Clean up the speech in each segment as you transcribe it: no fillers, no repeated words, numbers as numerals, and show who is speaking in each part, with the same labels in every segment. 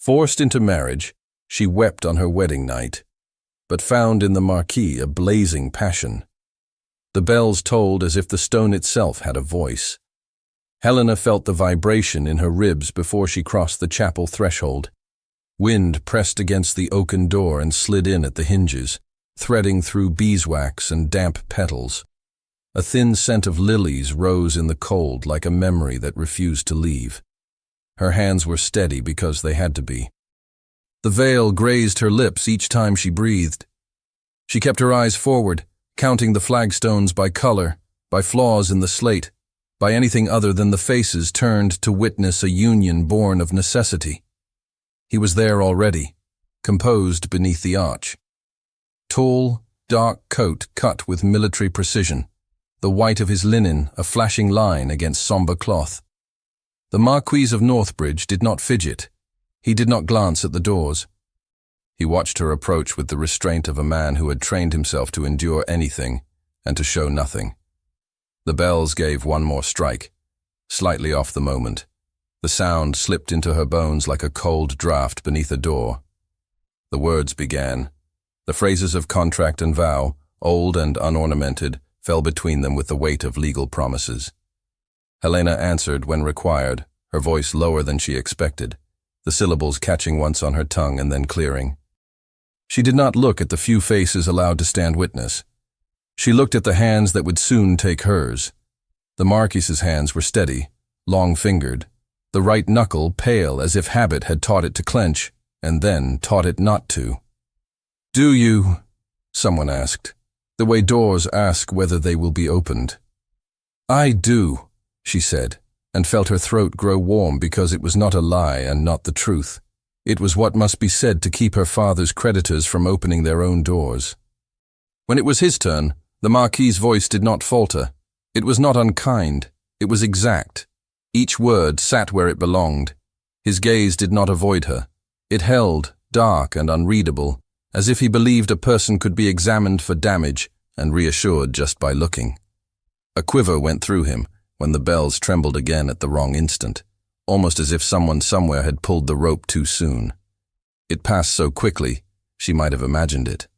Speaker 1: Forced into marriage, she wept on her wedding night, but found in the Marquis a blazing passion. The bells tolled as if the stone itself had a voice. Helena felt the vibration in her ribs before she crossed the chapel threshold. Wind pressed against the oaken door and slid in at the hinges, threading through beeswax and damp petals. A thin scent of lilies rose in the cold like a memory that refused to leave. Her hands were steady because they had to be. The veil grazed her lips each time she breathed. She kept her eyes forward, counting the flagstones by color, by flaws in the slate, by anything other than the faces turned to witness a union born of necessity. He was there already, composed beneath the arch. Tall, dark coat cut with military precision, the white of his linen a flashing line against somber cloth. The Marquis of Northbridge did not fidget. He did not glance at the doors. He watched her approach with the restraint of a man who had trained himself to endure anything and to show nothing. The bells gave one more strike, slightly off the moment. The sound slipped into her bones like a cold draught beneath a door. The words began. The phrases of contract and vow, old and unornamented, fell between them with the weight of legal promises. Helena answered when required, her voice lower than she expected, the syllables catching once on her tongue and then clearing. She did not look at the few faces allowed to stand witness. She looked at the hands that would soon take hers. The Marquis's hands were steady, long-fingered, the right knuckle pale as if habit had taught it to clench, and then taught it not to. "Do you?" someone asked, the way doors ask whether they will be opened. "I do," she said, and felt her throat grow warm because it was not a lie and not the truth. It was what must be said to keep her father's creditors from opening their own doors. When it was his turn, the Marquis's voice did not falter. It was not unkind. It was exact. Each word sat where it belonged. His gaze did not avoid her. It held, dark and unreadable, as if he believed a person could be examined for damage and reassured just by looking. A quiver went through him when the bells trembled again at the wrong instant, almost as if someone somewhere had pulled the rope too soon. It passed so quickly, she might have imagined it.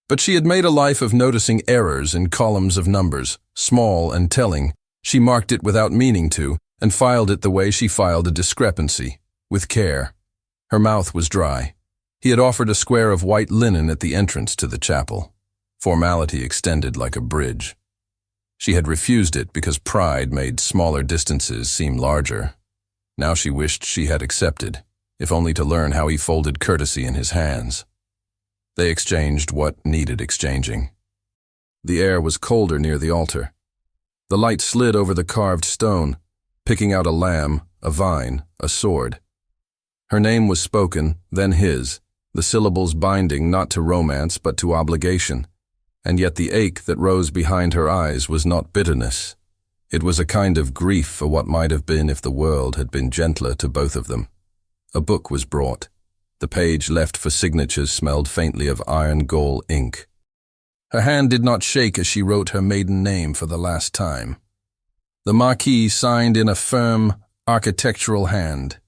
Speaker 1: But she had made a life of noticing errors in columns of numbers, small and telling. She marked it without meaning to, and filed it the way she filed a discrepancy, with care. Her mouth was dry. He had offered a square of white linen at the entrance to the chapel. Formality extended like a bridge. She had refused it because pride made smaller distances seem larger. Now she wished she had accepted, if only to learn how he folded courtesy in his hands. They exchanged what needed exchanging. The air was colder near the altar. The light slid over the carved stone, picking out a lamb, a vine, a sword. Her name was spoken, then his, the syllables binding not to romance but to obligation. And yet the ache that rose behind her eyes was not bitterness. It was a kind of grief for what might have been if the world had been gentler to both of them. A book was brought. The page left for signatures smelled faintly of iron gall ink. Her hand did not shake as she wrote her maiden name for the last time. The Marquis signed in a firm, architectural hand.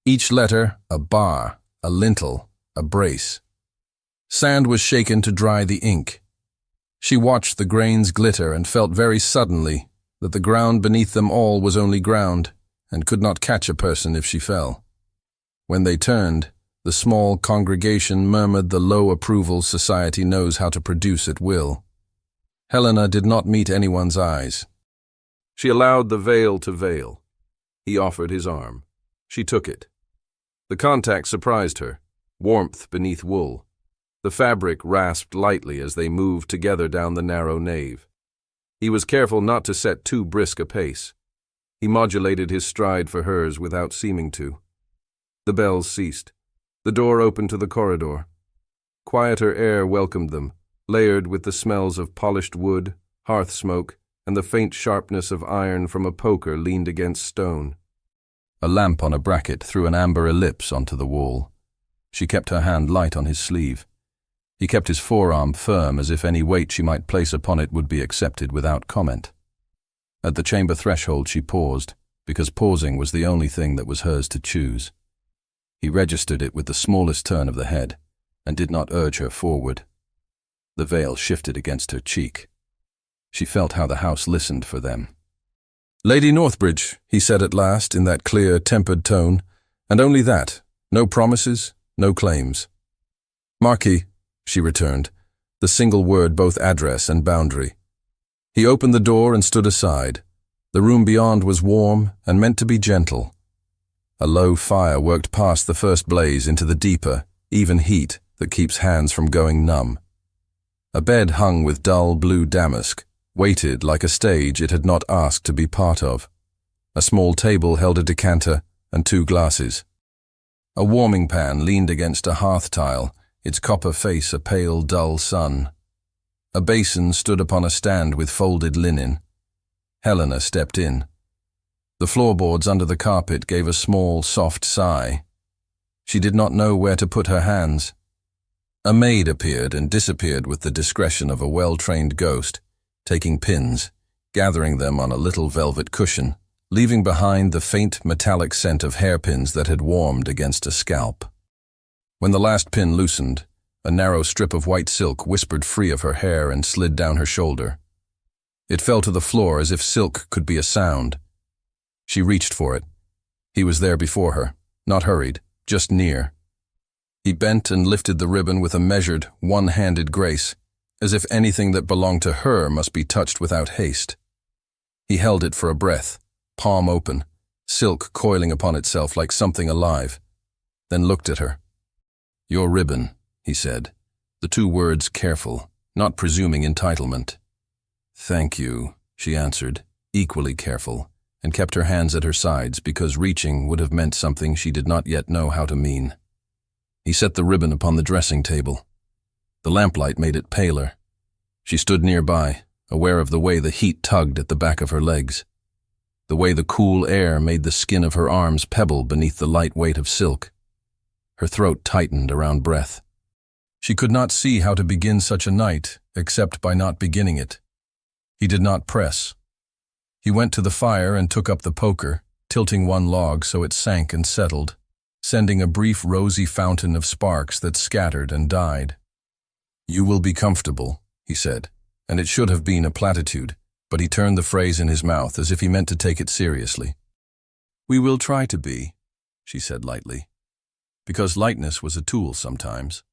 Speaker 1: Each letter a bar, a lintel, a brace. Sand was shaken to dry the ink. She watched the grains glitter and felt very suddenly that the ground beneath them all was only ground and could not catch a person if she fell. When they turned, the small congregation murmured the low approval society knows how to produce at will. Helena did not meet anyone's eyes. She allowed the veil to veil. He offered his arm. She took it. The contact surprised her, warmth beneath wool. The fabric rasped lightly as they moved together down the narrow nave. He was careful not to set too brisk a pace. He modulated his stride for hers without seeming to. The bells ceased. The door opened to the corridor. Quieter air welcomed them, layered with the smells of polished wood, hearth smoke, and the faint sharpness of iron from a poker leaned against stone. A lamp on a bracket threw an amber ellipse onto the wall. She kept her hand light on his sleeve. He kept his forearm firm as if any weight she might place upon it would be accepted without comment. At the chamber threshold she paused, because pausing was the only thing that was hers to choose. He registered it with the smallest turn of the head, and did not urge her forward. The veil shifted against her cheek. She felt how the house listened for them. "Lady Northbridge," he said at last in that clear, tempered tone, and only that, no promises, no claims. "Marquis," she returned, the single word both address and boundary. He opened the door and stood aside. The room beyond was warm and meant to be gentle. A low fire worked past the first blaze into the deeper, even heat that keeps hands from going numb. A bed hung with dull blue damask, weighted like a stage it had not asked to be part of. A small table held a decanter and 2 glasses. A warming pan leaned against a hearth tile, its copper face a pale, dull sun. A basin stood upon a stand with folded linen. Helena stepped in. The floorboards under the carpet gave a small, soft sigh. She did not know where to put her hands. A maid appeared and disappeared with the discretion of a well-trained ghost, taking pins, gathering them on a little velvet cushion, leaving behind the faint metallic scent of hairpins that had warmed against a scalp. When the last pin loosened, a narrow strip of white silk whispered free of her hair and slid down her shoulder. It fell to the floor as if silk could be a sound. She reached for it. He was there before her, not hurried, just near. He bent and lifted the ribbon with a measured, one-handed grace, as if anything that belonged to her must be touched without haste. He held it for a breath, palm open, silk coiling upon itself like something alive, then looked at her. "Your ribbon," he said, the 2 words careful, not presuming entitlement. "Thank you," she answered, equally careful, and kept her hands at her sides because reaching would have meant something she did not yet know how to mean. He set the ribbon upon the dressing table. The lamplight made it paler. She stood nearby, aware of the way the heat tugged at the back of her legs, the way the cool air made the skin of her arms pebble beneath the light weight of silk. Her throat tightened around breath. She could not see how to begin such a night except by not beginning it. He did not press. He went to the fire and took up the poker, tilting one log so it sank and settled, sending a brief rosy fountain of sparks that scattered and died. "You will be comfortable," he said, and it should have been a platitude, but he turned the phrase in his mouth as if he meant to take it seriously. "We will try to be," she said lightly, because lightness was a tool sometimes,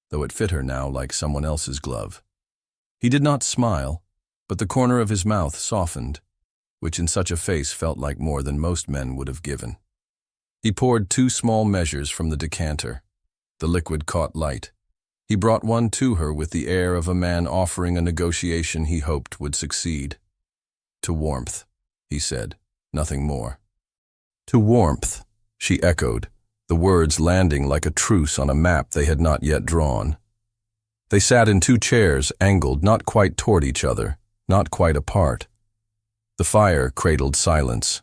Speaker 1: though it fit her now like someone else's glove. He did not smile, but the corner of his mouth softened, which in such a face felt like more than most men would have given. He poured 2 small measures from the decanter. The liquid caught light. He brought one to her with the air of a man offering a negotiation he hoped would succeed. "To warmth," he said, nothing more. "To warmth," she echoed, the words landing like a truce on a map they had not yet drawn. They sat in 2 chairs, angled not quite toward each other, not quite apart. The fire cradled silence.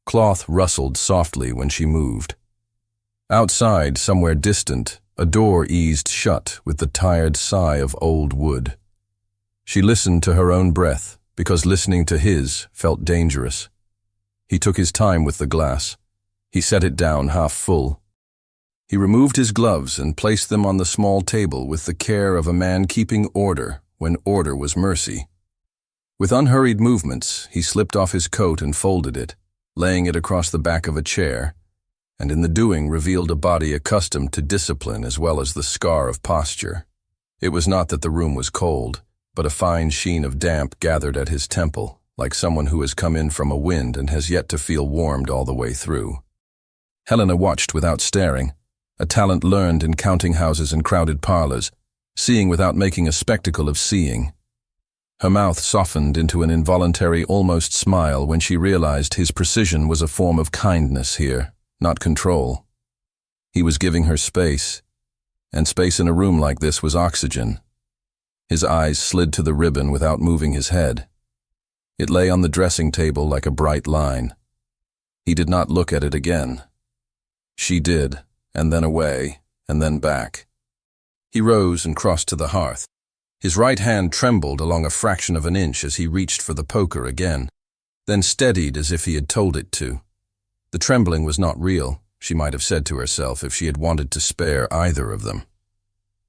Speaker 1: Cloth rustled softly when she moved. Outside, somewhere distant, a door eased shut with the tired sigh of old wood. She listened to her own breath, because listening to his felt dangerous. He took his time with the glass. He set it down half full. He removed his gloves and placed them on the small table with the care of a man keeping order when order was mercy. With unhurried movements, he slipped off his coat and folded it, laying it across the back of a chair, and in the doing revealed a body accustomed to discipline as well as the scar of posture. It was not that the room was cold, but a fine sheen of damp gathered at his temple, like someone who has come in from a wind and has yet to feel warmed all the way through. Helena watched without staring, a talent learned in counting houses and crowded parlors, seeing without making a spectacle of seeing. Her mouth softened into an involuntary, almost smile when she realized his precision was a form of kindness here, not control. He was giving her space, and space in a room like this was oxygen. His eyes slid to the ribbon without moving his head. It lay on the dressing table like a bright line. He did not look at it again. She did, and then away, and then back. He rose and crossed to the hearth. His right hand trembled along a fraction of an inch as he reached for the poker again, then steadied as if he had told it to. The trembling was not real. she might have said to herself if she had wanted to spare either of them.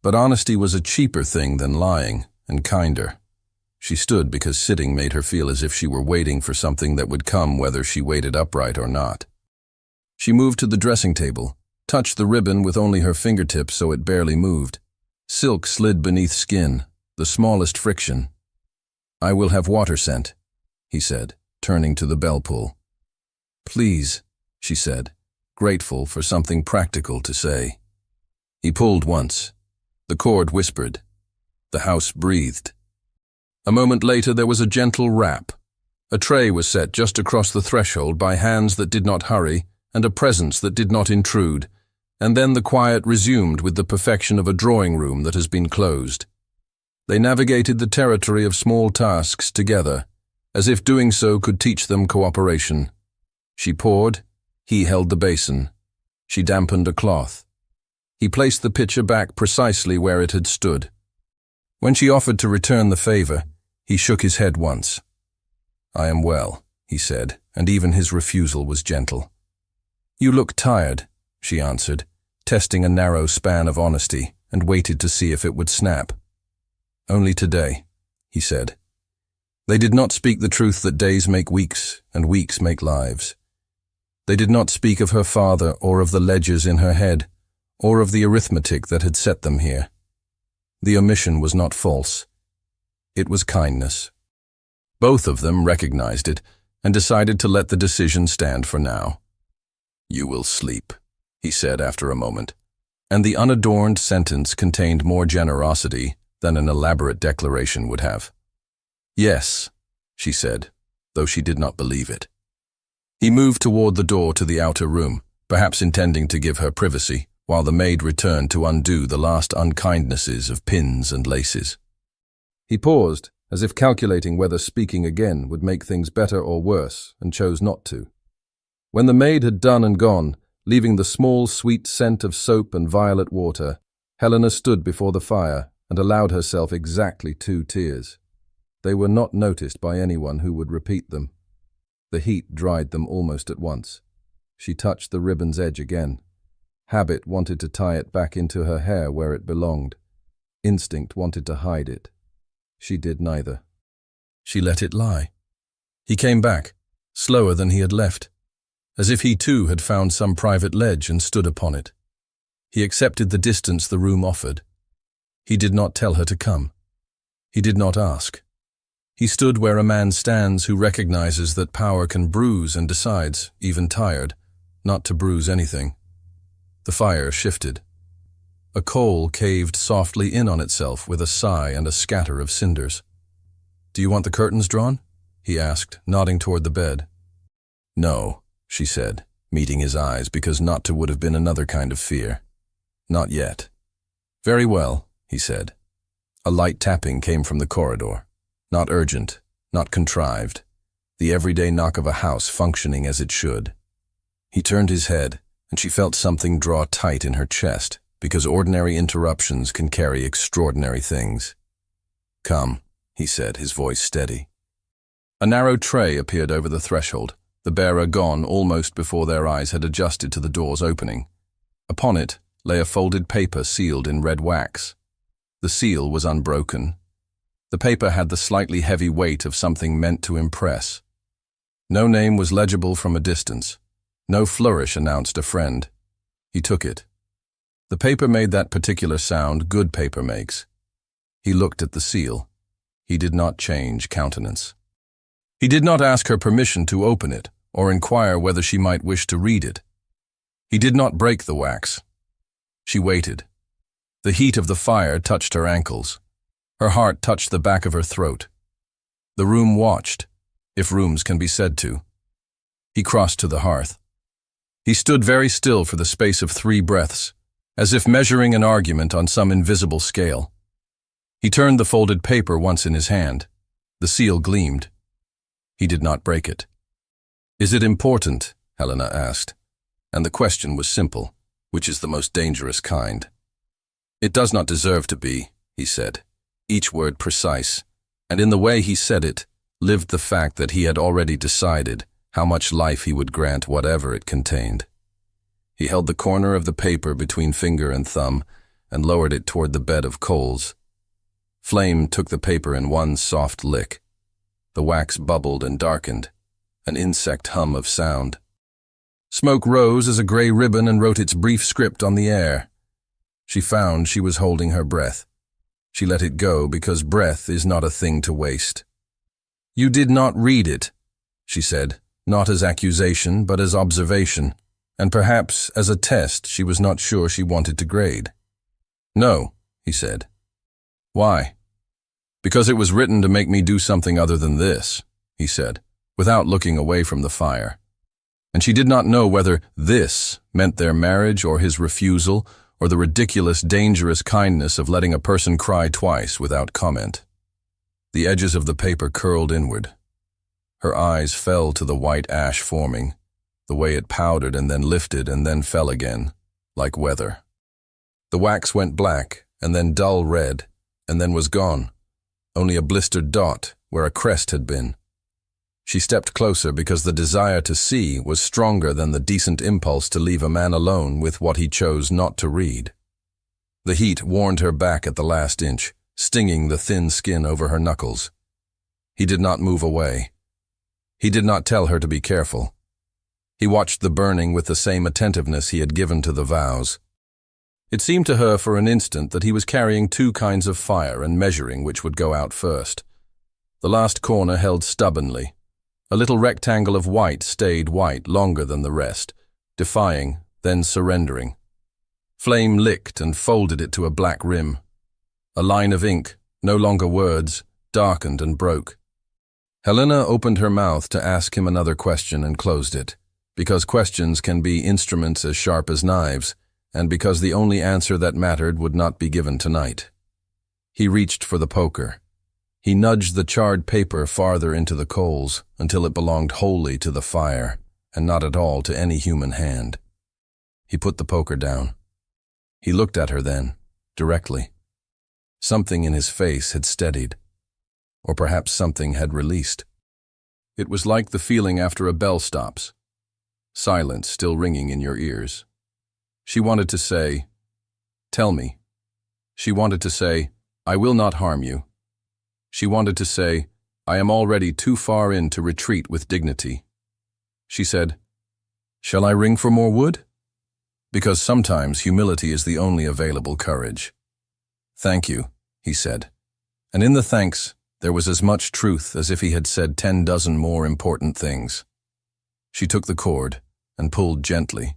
Speaker 1: But honesty was a cheaper thing than lying, and kinder. She stood because sitting made her feel as if she were waiting for something that would come whether she waited upright or not. She moved to the dressing table, touched the ribbon with only her fingertips so it barely moved. Silk slid beneath skin, the smallest friction. "I will have water sent," he said, turning to the bell pull. "Please," she said, grateful for something practical to say. He pulled once. The cord whispered. The house breathed. A moment later there was a gentle rap. A tray was set just across the threshold by hands that did not hurry and a presence that did not intrude, and then the quiet resumed with the perfection of a drawing room that has been closed. They navigated the territory of small tasks together, as if doing so could teach them cooperation. She poured, he held the basin. She dampened a cloth. He placed the pitcher back precisely where it had stood. When she offered to return the favor, he shook his head once. "I am well," he said, and even his refusal was gentle. "You look tired," she answered, testing a narrow span of honesty, and waited to see if it would snap. "Only today," he said. They did not speak the truth that days make weeks, and weeks make lives. They did not speak of her father or of the ledgers in her head, or of the arithmetic that had set them here. The omission was not false. It was kindness. Both of them recognized it and decided to let the decision stand for now. "You will sleep," he said after a moment, and the unadorned sentence contained more generosity than an elaborate declaration would have. "Yes," she said, though she did not believe it. He moved toward the door to the outer room, perhaps intending to give her privacy, while the maid returned to undo the last unkindnesses of pins and laces. He paused, as if calculating whether speaking again would make things better or worse, and chose not to. When the maid had done and gone, leaving the small, sweet scent of soap and violet water, Helena stood before the fire and allowed herself exactly 2 tears. They were not noticed by anyone who would repeat them. The heat dried them almost at once. She touched the ribbon's edge again. Habit wanted to tie it back into her hair where it belonged. Instinct wanted to hide it. She did neither. She let it lie. He came back, slower than he had left, as if he too had found some private ledge and stood upon it. He accepted the distance the room offered. He did not tell her to come. He did not ask. He stood where a man stands who recognizes that power can bruise and decides, even tired, not to bruise anything. The fire shifted. A coal caved softly in on itself with a sigh and a scatter of cinders. "Do you want the curtains drawn?" he asked, nodding toward the bed. "No," she said, meeting his eyes because not to would have been another kind of fear. "Not yet." "Very well," he said. A light tapping came from the corridor. Not urgent, not contrived. The everyday knock of a house functioning as it should. He turned his head, and she felt something draw tight in her chest, because ordinary interruptions can carry extraordinary things. "Come," he said, his voice steady. A narrow tray appeared over the threshold, the bearer gone almost before their eyes had adjusted to the door's opening. Upon it lay a folded paper sealed in red wax. The seal was unbroken. The paper had the slightly heavy weight of something meant to impress. No name was legible from a distance. No flourish announced a friend. He took it. The paper made that particular sound good paper makes. He looked at the seal. He did not change countenance. He did not ask her permission to open it or inquire whether she might wish to read it. He did not break the wax. She waited. The heat of the fire touched her ankles. Her heart touched the back of her throat. The room watched, if rooms can be said to. He crossed to the hearth. He stood very still for the space of 3 breaths, as if measuring an argument on some invisible scale. He turned the folded paper once in his hand. The seal gleamed. He did not break it. "Is it important?" Helena asked. And the question was simple, which is the most dangerous kind. "It does not deserve to be," he said, each word precise, and in the way he said it, lived the fact that he had already decided how much life he would grant whatever it contained. He held the corner of the paper between finger and thumb and lowered it toward the bed of coals. Flame took the paper in one soft lick. The wax bubbled and darkened, an insect hum of sound. Smoke rose as a gray ribbon and wrote its brief script on the air. She found she was holding her breath. She let it go because breath is not a thing to waste. "You did not read it," she said, not as accusation but as observation, and perhaps as a test she was not sure she wanted to grade. "No," he said. "Why?" "Because it was written to make me do something other than this," he said, without looking away from the fire. And she did not know whether this meant their marriage or his refusal or the ridiculous, dangerous kindness of letting a person cry twice without comment. The edges of the paper curled inward. Her eyes fell to the white ash forming, the way it powdered and then lifted and then fell again, like weather. The wax went black and then dull red and then was gone, only a blistered dot where a crest had been. She stepped closer because the desire to see was stronger than the decent impulse to leave a man alone with what he chose not to read. The heat warned her back at the last inch, stinging the thin skin over her knuckles. He did not move away. He did not tell her to be careful. He watched the burning with the same attentiveness he had given to the vows. It seemed to her for an instant that he was carrying two kinds of fire and measuring which would go out first. The last corner held stubbornly. A little rectangle of white stayed white longer than the rest, defying, then surrendering. Flame licked and folded it to a black rim. A line of ink, no longer words, darkened and broke. Helena opened her mouth to ask him another question and closed it, because questions can be instruments as sharp as knives, and because the only answer that mattered would not be given tonight. He reached for the poker. He nudged the charred paper farther into the coals until it belonged wholly to the fire and not at all to any human hand. He put the poker down. He looked at her then, directly. Something in his face had steadied, or perhaps something had released. It was like the feeling after a bell stops, silence still ringing in your ears. She wanted to say, "Tell me." She wanted to say, "I will not harm you." She wanted to say, "I am already too far in to retreat with dignity." She said, "Shall I ring for more wood?" Because sometimes humility is the only available courage. "Thank you," he said. And in the thanks, there was as much truth as if he had said 10 dozen more important things. She took the cord and pulled gently.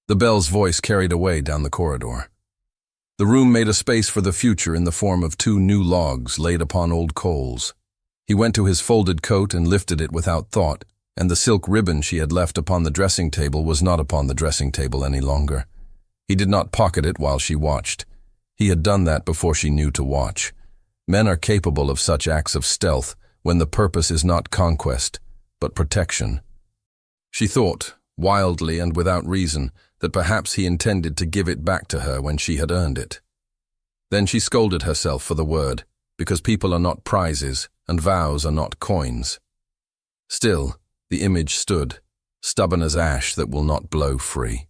Speaker 1: The bell's voice carried away down the corridor. The room made a space for the future in the form of 2 new logs laid upon old coals. He went to his folded coat and lifted it without thought, and the silk ribbon she had left upon the dressing table was not upon the dressing table any longer. He did not pocket it while she watched. He had done that before she knew to watch. Men are capable of such acts of stealth when the purpose is not conquest, but protection. She thought, wildly and without reason, that perhaps he intended to give it back to her when she had earned it. Then she scolded herself for the word, because people are not prizes and vows are not coins. Still, the image stood, stubborn as ash that will not blow free.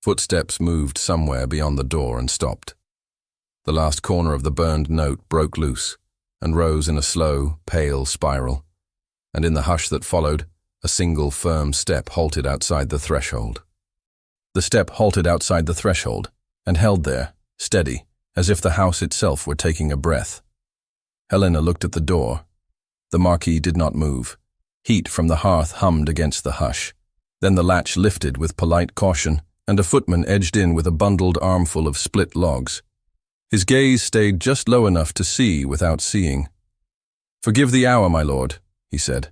Speaker 1: Footsteps moved somewhere beyond the door and stopped. The last corner of the burned note broke loose and rose in a slow, pale spiral, and in the hush that followed, a single firm step halted outside the threshold. The step halted outside the threshold and held there, steady, as if the house itself were taking a breath. Helena looked at the door. The Marquis did not move. Heat from the hearth hummed against the hush. Then the latch lifted with polite caution, and a footman edged in with a bundled armful of split logs. His gaze stayed just low enough to see without seeing. "Forgive the hour, my lord," he said.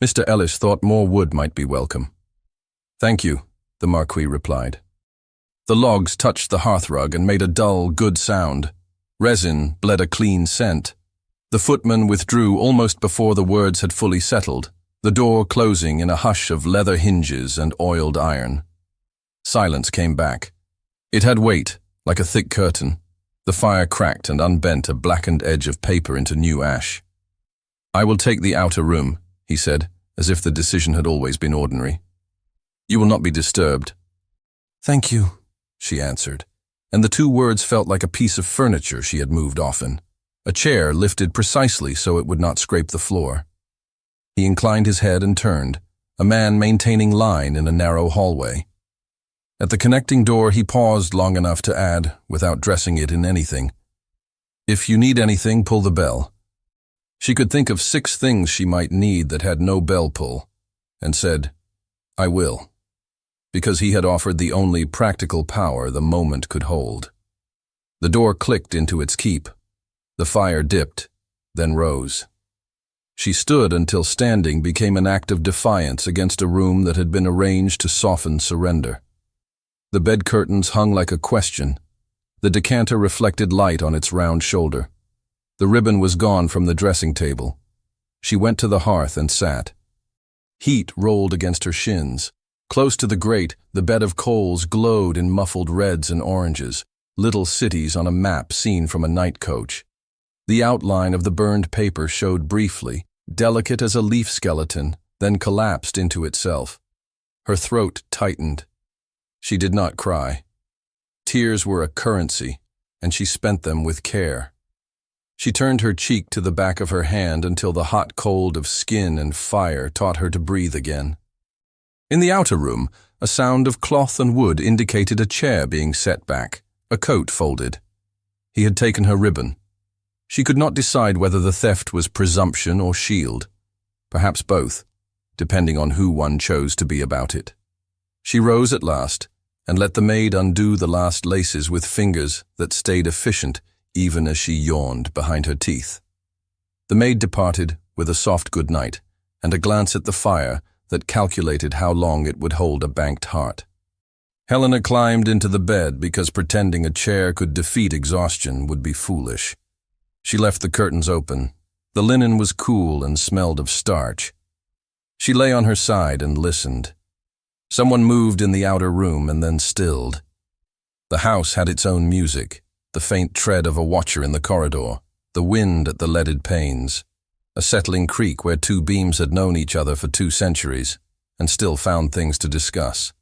Speaker 1: "Mr. Ellis thought more wood might be welcome." "Thank you," the Marquis replied. The logs touched the hearthrug and made a dull, good sound. Resin bled a clean scent. The footman withdrew almost before the words had fully settled, the door closing in a hush of leather hinges and oiled iron. Silence came back. It had weight, like a thick curtain. The fire cracked and unbent a blackened edge of paper into new ash. "I will take the outer room," he said, as if the decision had always been ordinary. "You will not be disturbed." "Thank you," she answered, and the two words felt like a piece of furniture she had moved often, a chair lifted precisely so it would not scrape the floor. He inclined his head and turned, a man maintaining line in a narrow hallway. At the connecting door he paused long enough to add, without dressing it in anything, "If you need anything, pull the bell." She could think of 6 things she might need that had no bell pull, and said, "I will," because he had offered the only practical power the moment could hold. The door clicked into its keep. The fire dipped, then rose. She stood until standing became an act of defiance against a room that had been arranged to soften surrender. The bed curtains hung like a question. The decanter reflected light on its round shoulder. The ribbon was gone from the dressing table. She went to the hearth and sat. Heat rolled against her shins. Close to the grate, the bed of coals glowed in muffled reds and oranges, little cities on a map seen from a night coach. The outline of the burned paper showed briefly, delicate as a leaf skeleton, then collapsed into itself. Her throat tightened. She did not cry. Tears were a currency, and she spent them with care. She turned her cheek to the back of her hand until the hot cold of skin and fire taught her to breathe again. In the outer room, a sound of cloth and wood indicated a chair being set back, a coat folded. He had taken her ribbon. She could not decide whether the theft was presumption or shield. Perhaps both, depending on who one chose to be about it. She rose at last and let the maid undo the last laces with fingers that stayed efficient even as she yawned behind her teeth. The maid departed with a soft good night and a glance at the fire that calculated how long it would hold a banked heart. Helena climbed into the bed because pretending a chair could defeat exhaustion would be foolish. She left the curtains open. The linen was cool and smelled of starch. She lay on her side and listened. Someone moved in the outer room and then stilled. The house had its own music, the faint tread of a watcher in the corridor, the wind at the leaded panes, a settling creak where 2 beams had known each other for 2 centuries and still found things to discuss.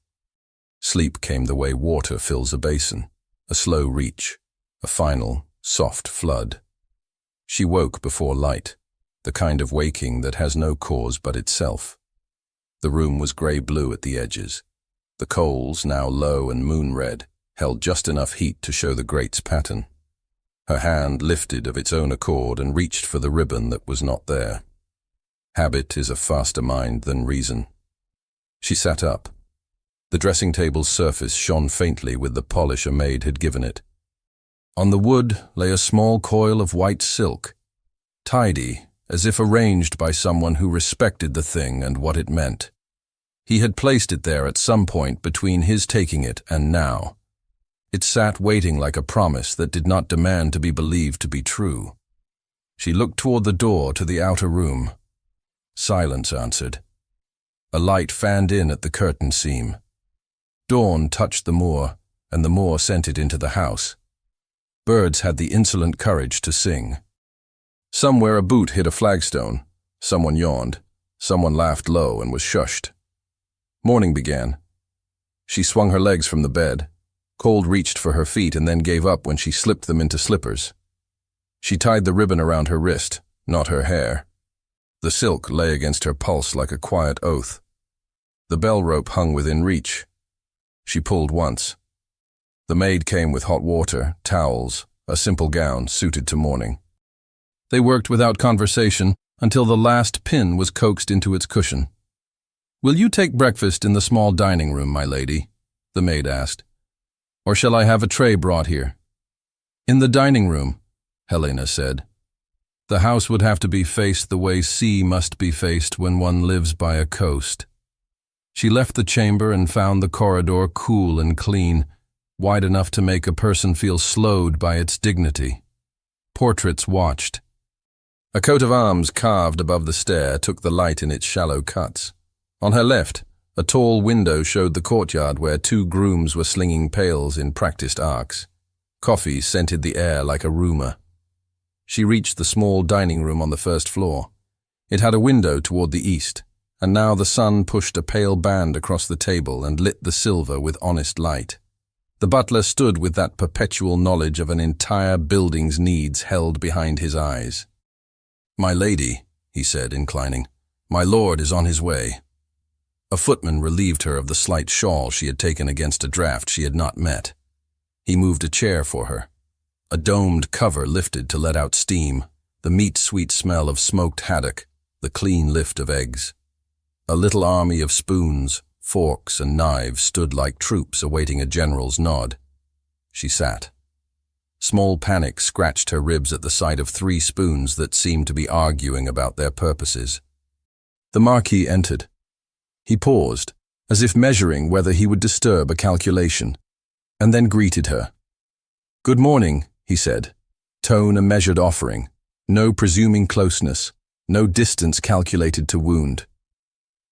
Speaker 1: Sleep came the way water fills a basin, a slow reach, a final, soft flood. She woke before light, the kind of waking that has no cause but itself. The room was grey-blue at the edges. The coals, now low and moon-red, held just enough heat to show the grate's pattern. Her hand lifted of its own accord and reached for the ribbon that was not there. Habit is a faster mind than reason. She sat up. The dressing table's surface shone faintly with the polish a maid had given it. On the wood lay a small coil of white silk, tidy, as if arranged by someone who respected the thing and what it meant. He had placed it there at some point between his taking it and now. It sat waiting like a promise that did not demand to be believed to be true. She looked toward the door to the outer room. Silence answered. A light fanned in at the curtain seam. Dawn touched the moor, and the moor sent it into the house. Birds had the insolent courage to sing. Somewhere a boot hit a flagstone. Someone yawned. Someone laughed low and was shushed. Morning began. She swung her legs from the bed. Cold reached for her feet and then gave up when she slipped them into slippers. She tied the ribbon around her wrist, not her hair. The silk lay against her pulse like a quiet oath. The bell rope hung within reach. She pulled once. The maid came with hot water, towels, a simple gown suited to morning. They worked without conversation until the last pin was coaxed into its cushion. "Will you take breakfast in the small dining room, my lady?" the maid asked. "Or shall I have a tray brought here?" "In the dining room," Helena said. The house would have to be faced the way sea must be faced when one lives by a coast. She left the chamber and found the corridor cool and clean, wide enough to make a person feel slowed by its dignity. Portraits watched. A coat of arms carved above the stair took the light in its shallow cuts. On her left, a tall window showed the courtyard where 2 grooms were slinging pails in practiced arcs. Coffee scented the air like a rumour. She reached the small dining room on the first floor. It had a window toward the east, and now the sun pushed a pale band across the table and lit the silver with honest light. The butler stood with that perpetual knowledge of an entire building's needs held behind his eyes. "My lady," he said, inclining, "my lord is on his way." A footman relieved her of the slight shawl she had taken against a draught she had not met. He moved a chair for her. A domed cover lifted to let out steam, the meat-sweet smell of smoked haddock, the clean lift of eggs. A little army of spoons, forks, and knives stood like troops awaiting a general's nod. She sat. Small panic scratched her ribs at the sight of 3 spoons that seemed to be arguing about their purposes. The Marquis entered. He paused, as if measuring whether he would disturb a calculation, and then greeted her. "Good morning," he said, tone a measured offering, no presuming closeness, no distance calculated to wound.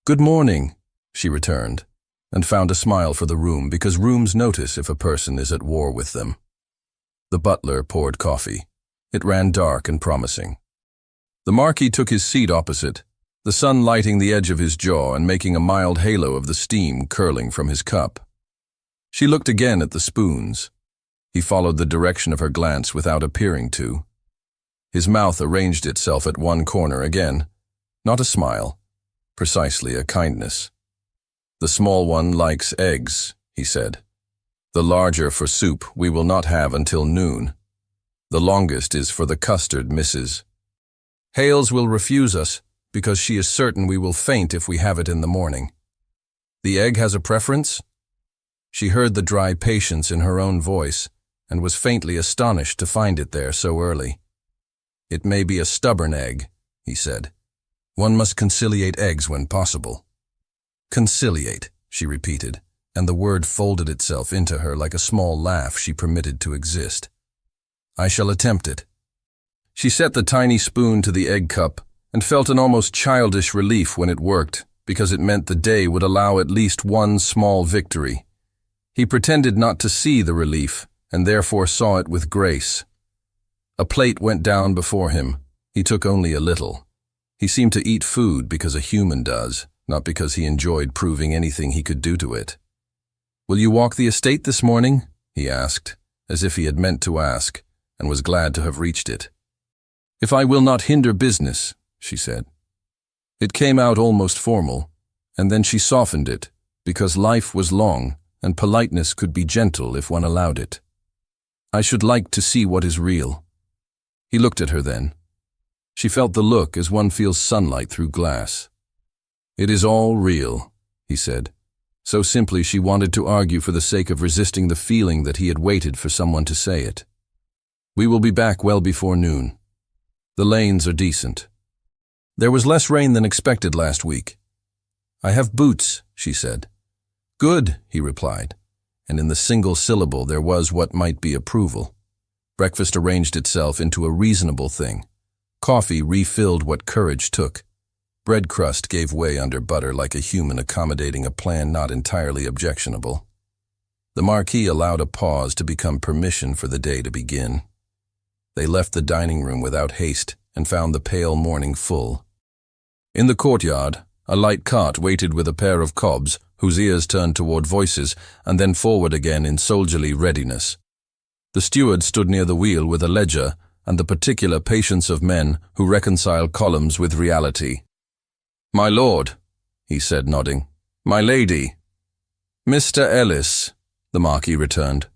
Speaker 1: "Good morning," she returned, and found a smile for the room because rooms notice if a person is at war with them. The butler poured coffee. It ran dark and promising. The Marquis took his seat opposite, the sun lighting the edge of his jaw and making a mild halo of the steam curling from his cup. She looked again at the spoons. He followed the direction of her glance without appearing to. His mouth arranged itself at one corner again, not a smile, precisely a kindness. "The small one likes eggs," he said. "The larger for soup we will not have until noon. The longest is for the custard, Mrs. Hales will refuse us, because she is certain we will faint if we have it in the morning. The egg has a preference?" She heard the dry patience in her own voice, and was faintly astonished to find it there so early. "It may be a stubborn egg," he said. "One must conciliate eggs when possible." "Conciliate," she repeated, and the word folded itself into her like a small laugh she permitted to exist. "I shall attempt it." She set the tiny spoon to the egg cup and felt an almost childish relief when it worked, because it meant the day would allow at least one small victory. He pretended not to see the relief, and therefore saw it with grace. A plate went down before him. He took only a little. He seemed to eat food because a human does, not because he enjoyed proving anything he could do to it. "Will you walk the estate this morning?" he asked, as if he had meant to ask, and was glad to have reached it. "If I will not hinder business," she said. It came out almost formal, and then she softened it, because life was long, and politeness could be gentle if one allowed it. "I should like to see what is real." He looked at her then. She felt the look as one feels sunlight through glass. "It is all real," he said, so simply she wanted to argue for the sake of resisting the feeling that he had waited for someone to say it. "We will be back well before noon. The lanes are decent. There was less rain than expected last week." "I have boots," she said. "Good," he replied, and in the single syllable there was what might be approval. Breakfast arranged itself into a reasonable thing. Coffee refilled what courage took. Bread crust gave way under butter like a human accommodating a plan not entirely objectionable. The Marquis allowed a pause to become permission for the day to begin. They left the dining room without haste and found the pale morning full. In the courtyard, a light cart waited with a pair of cobs whose ears turned toward voices and then forward again in soldierly readiness. The steward stood near the wheel with a ledger and the particular patience of men who reconcile columns with reality. "My lord," he said, nodding. "My lady." "Mr. Ellis," the Marquis returned.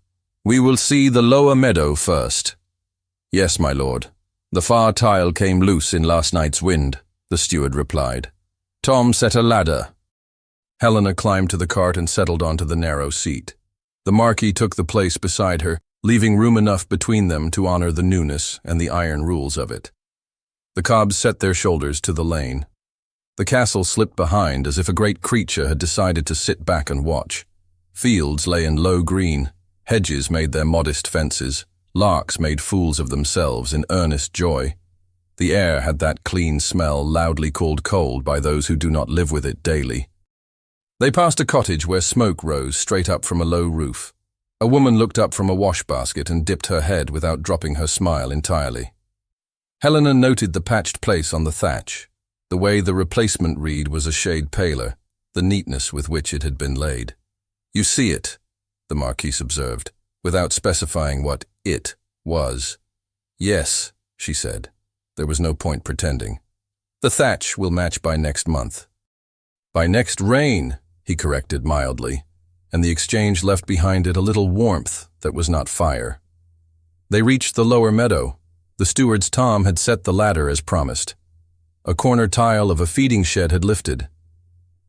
Speaker 1: "We will see the lower meadow first." "Yes, my lord. The far tile came loose in last night's wind," the steward replied. "Tom set a ladder." Helena climbed to the cart and settled onto the narrow seat. The Marquis took the place beside her, leaving room enough between them to honor the newness and the iron rules of it. The cobs set their shoulders to the lane. The castle slipped behind as if a great creature had decided to sit back and watch. Fields lay in low green, hedges made their modest fences, larks made fools of themselves in earnest joy. The air had that clean smell loudly called cold by those who do not live with it daily. They passed a cottage where smoke rose straight up from a low roof. A woman looked up from a wash basket and dipped her head without dropping her smile entirely. Helena noted the patched place on the thatch. The way the replacement reed was a shade paler, the neatness with which it had been laid. "You see it," the Marquis observed, without specifying what "it" was. "Yes," she said. There was no point pretending. "The thatch will match by next month." "By next rain," he corrected mildly, and the exchange left behind it a little warmth that was not fire. They reached the lower meadow. The steward's Tom had set the ladder as promised. A corner tile of a feeding shed had lifted.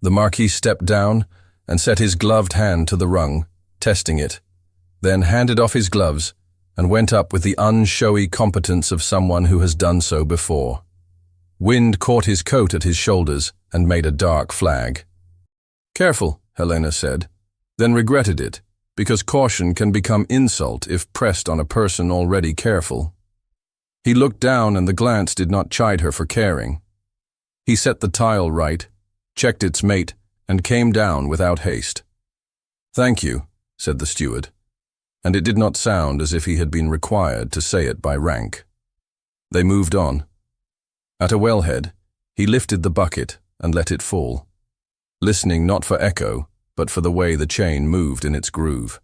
Speaker 1: The Marquis stepped down and set his gloved hand to the rung, testing it, then handed off his gloves and went up with the unshowy competence of someone who has done so before. Wind caught his coat at his shoulders and made a dark flag. "Careful," Helena said, then regretted it, because caution can become insult if pressed on a person already careful. He looked down and the glance did not chide her for caring. He set the tile right, checked its mate, and came down without haste. "Thank you," said the steward, and it did not sound as if he had been required to say it by rank. They moved on. At a wellhead, he lifted the bucket and let it fall, listening not for echo, but for the way the chain moved in its groove.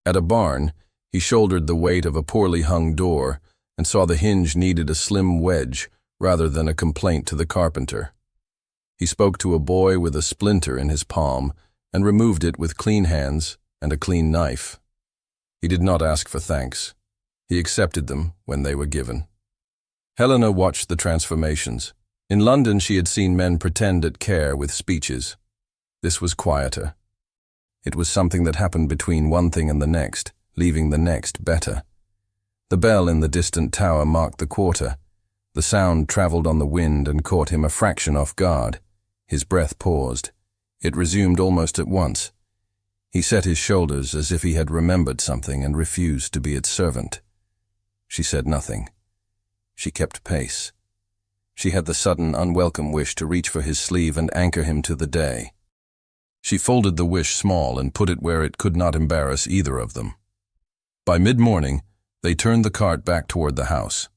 Speaker 1: At a barn, he shouldered the weight of a poorly hung door and saw the hinge needed a slim wedge rather than a complaint to the carpenter. He spoke to a boy with a splinter in his palm and removed it with clean hands and a clean knife. He did not ask for thanks. He accepted them when they were given. Helena watched the transformations. In London she had seen men pretend at care with speeches. This was quieter. It was something that happened between one thing and the next, leaving the next better. The bell in the distant tower marked the quarter. The sound travelled on the wind and caught him a fraction off guard. His breath paused. It resumed almost at once. He set his shoulders as if he had remembered something and refused to be its servant. She said nothing. She kept pace. She had the sudden, unwelcome wish to reach for his sleeve and anchor him to the day. She folded the wish small and put it where it could not embarrass either of them. By mid-morning, they turned the cart back toward the house.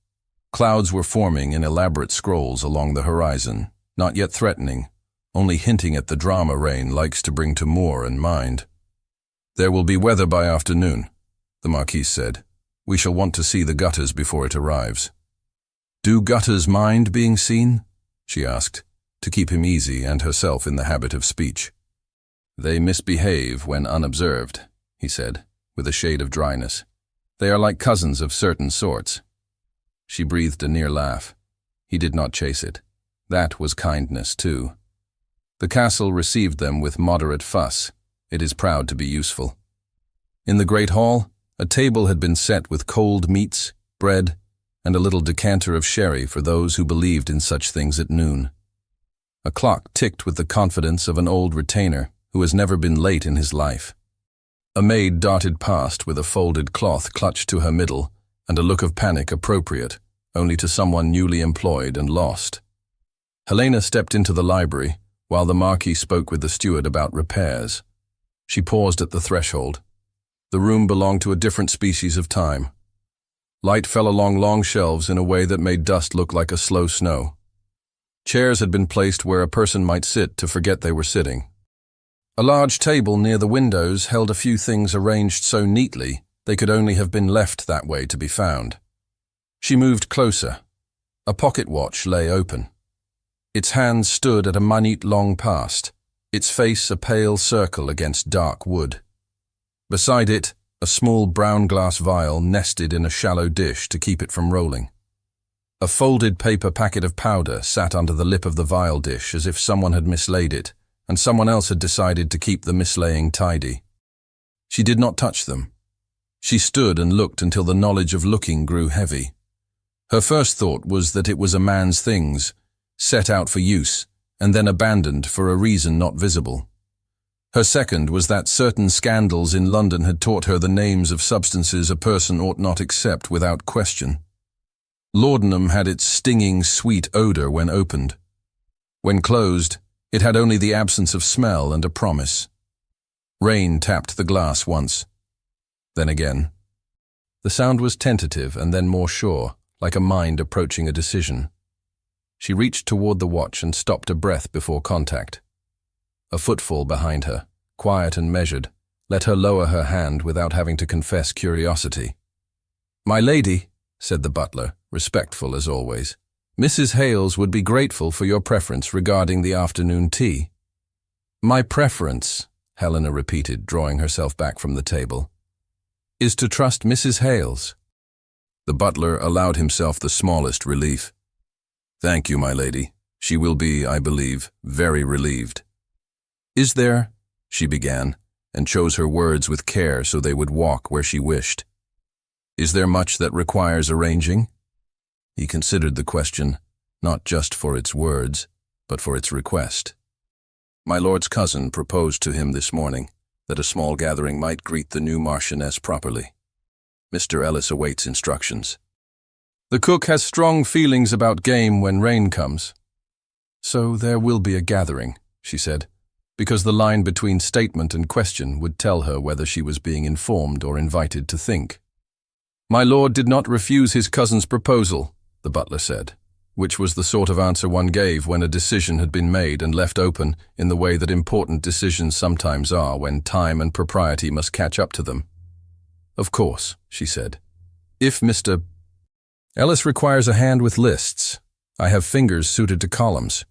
Speaker 1: Clouds were forming in elaborate scrolls along the horizon, not yet threatening, only hinting at the drama rain likes to bring to moor and mind. "There will be weather by afternoon," the Marquis said. "We shall want to see the gutters before it arrives." "Do gutters mind being seen?" she asked, to keep him easy and herself in the habit of speech. "They misbehave when unobserved," he said, with a shade of dryness. "They are like cousins of certain sorts." She breathed a near laugh. He did not chase it. That was kindness, too. The castle received them with moderate fuss. It is proud to be useful. In the great hall, a table had been set with cold meats, bread, and a little decanter of sherry for those who believed in such things at noon. A clock ticked with the confidence of an old retainer who has never been late in his life. A maid darted past with a folded cloth clutched to her middle and a look of panic appropriate only to someone newly employed and lost. Helena stepped into the library while the Marquis spoke with the steward about repairs. She paused at the threshold. The room belonged to a different species of time. Light fell along long shelves in a way that made dust look like a slow snow. Chairs had been placed where a person might sit to forget they were sitting. A large table near the windows held a few things arranged so neatly they could only have been left that way to be found. She moved closer. A pocket watch lay open. Its hands stood at a minute long past, its face a pale circle against dark wood. Beside it, a small brown glass vial nested in a shallow dish to keep it from rolling. A folded paper packet of powder sat under the lip of the vial dish as if someone had mislaid it, and someone else had decided to keep the mislaying tidy. She did not touch them. She stood and looked until the knowledge of looking grew heavy. Her first thought was that it was a man's things, set out for use, and then abandoned for a reason not visible. Her second was that certain scandals in London had taught her the names of substances a person ought not accept without question. Laudanum had its stinging, sweet odor when opened. When closed, it had only the absence of smell and a promise. Rain tapped the glass once. Then again. The sound was tentative and then more sure, like a mind approaching a decision. She reached toward the watch and stopped a breath before contact. A footfall behind her, quiet and measured, let her lower her hand without having to confess curiosity. "My lady," said the butler, respectful as always, "Mrs. Hales would be grateful for your preference regarding the afternoon tea." "My preference," Helena repeated, drawing herself back from the table, "is to trust Mrs. Hales." The butler allowed himself the smallest relief. "Thank you, my lady. She will be, I believe, very relieved." "Is there," she began, and chose her words with care so they would walk where she wished. "Is there much that requires arranging?" He considered the question, not just for its words, but for its request. My lord's cousin proposed to him this morning that a small gathering might greet the new Marchioness properly. Mr. Ellis awaits instructions. "The cook has strong feelings about game when rain comes." "So there will be a gathering," she said, because the line between statement and question would tell her whether she was being informed or invited to think. "My lord did not refuse his cousin's proposal," the butler said, which was the sort of answer one gave when a decision had been made and left open in the way that important decisions sometimes are when time and propriety must catch up to them. "Of course," she said. "If Mr. Ellis requires a hand with lists, I have fingers suited to columns."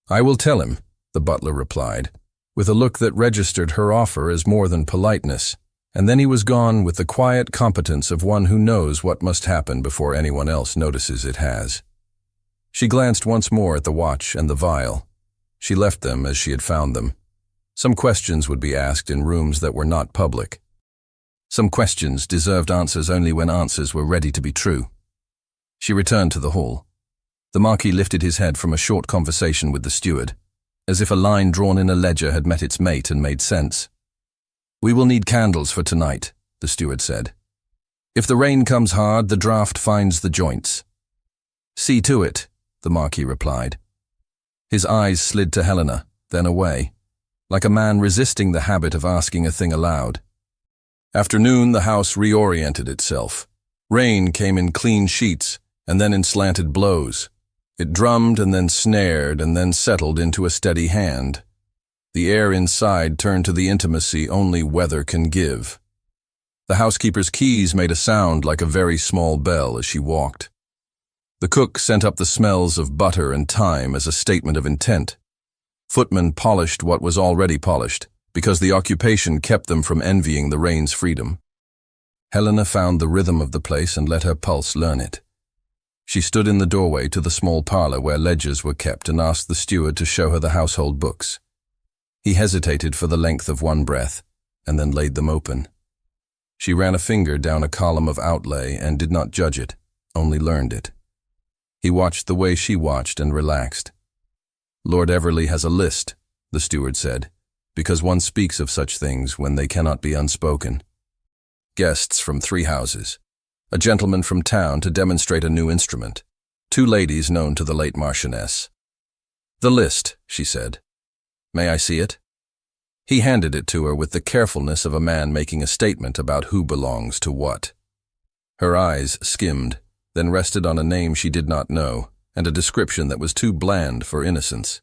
Speaker 1: "I will tell him," the butler replied, with a look that registered her offer as more than politeness, and then he was gone with the quiet competence of one who knows what must happen before anyone else notices it has. She glanced once more at the watch and the vial. She left them as she had found them. Some questions would be asked in rooms that were not public. Some questions deserved answers only when answers were ready to be true. She returned to the hall. The Marquis lifted his head from a short conversation with the steward, as if a line drawn in a ledger had met its mate and made sense. "We will need candles for tonight," the steward said. "If the rain comes hard, the draught finds the joints." "See to it," the Marquis replied. His eyes slid to Helena, then away, like a man resisting the habit of asking a thing aloud. After noon, the house reoriented itself. Rain came in clean sheets, and then in slanted blows. It drummed and then snared and then settled into a steady hand. The air inside turned to the intimacy only weather can give. The housekeeper's keys made a sound like a very small bell as she walked. The cook sent up the smells of butter and thyme as a statement of intent. Footmen polished what was already polished, because the occupation kept them from envying the rain's freedom. Helena found the rhythm of the place and let her pulse learn it. She stood in the doorway to the small parlor where ledgers were kept and asked the steward to show her the household books. He hesitated for the length of one breath, and then laid them open. She ran a finger down a column of outlay and did not judge it, only learned it. He watched the way she watched and relaxed. "Lord Everley has a list," the steward said, because one speaks of such things when they cannot be unspoken. "Guests from 3 houses. A gentleman from town to demonstrate a new instrument. 2 ladies known to the late Marchioness." "The list," she said. "May I see it?" He handed it to her with the carefulness of a man making a statement about who belongs to what. Her eyes skimmed, then rested on a name she did not know, and a description that was too bland for innocence.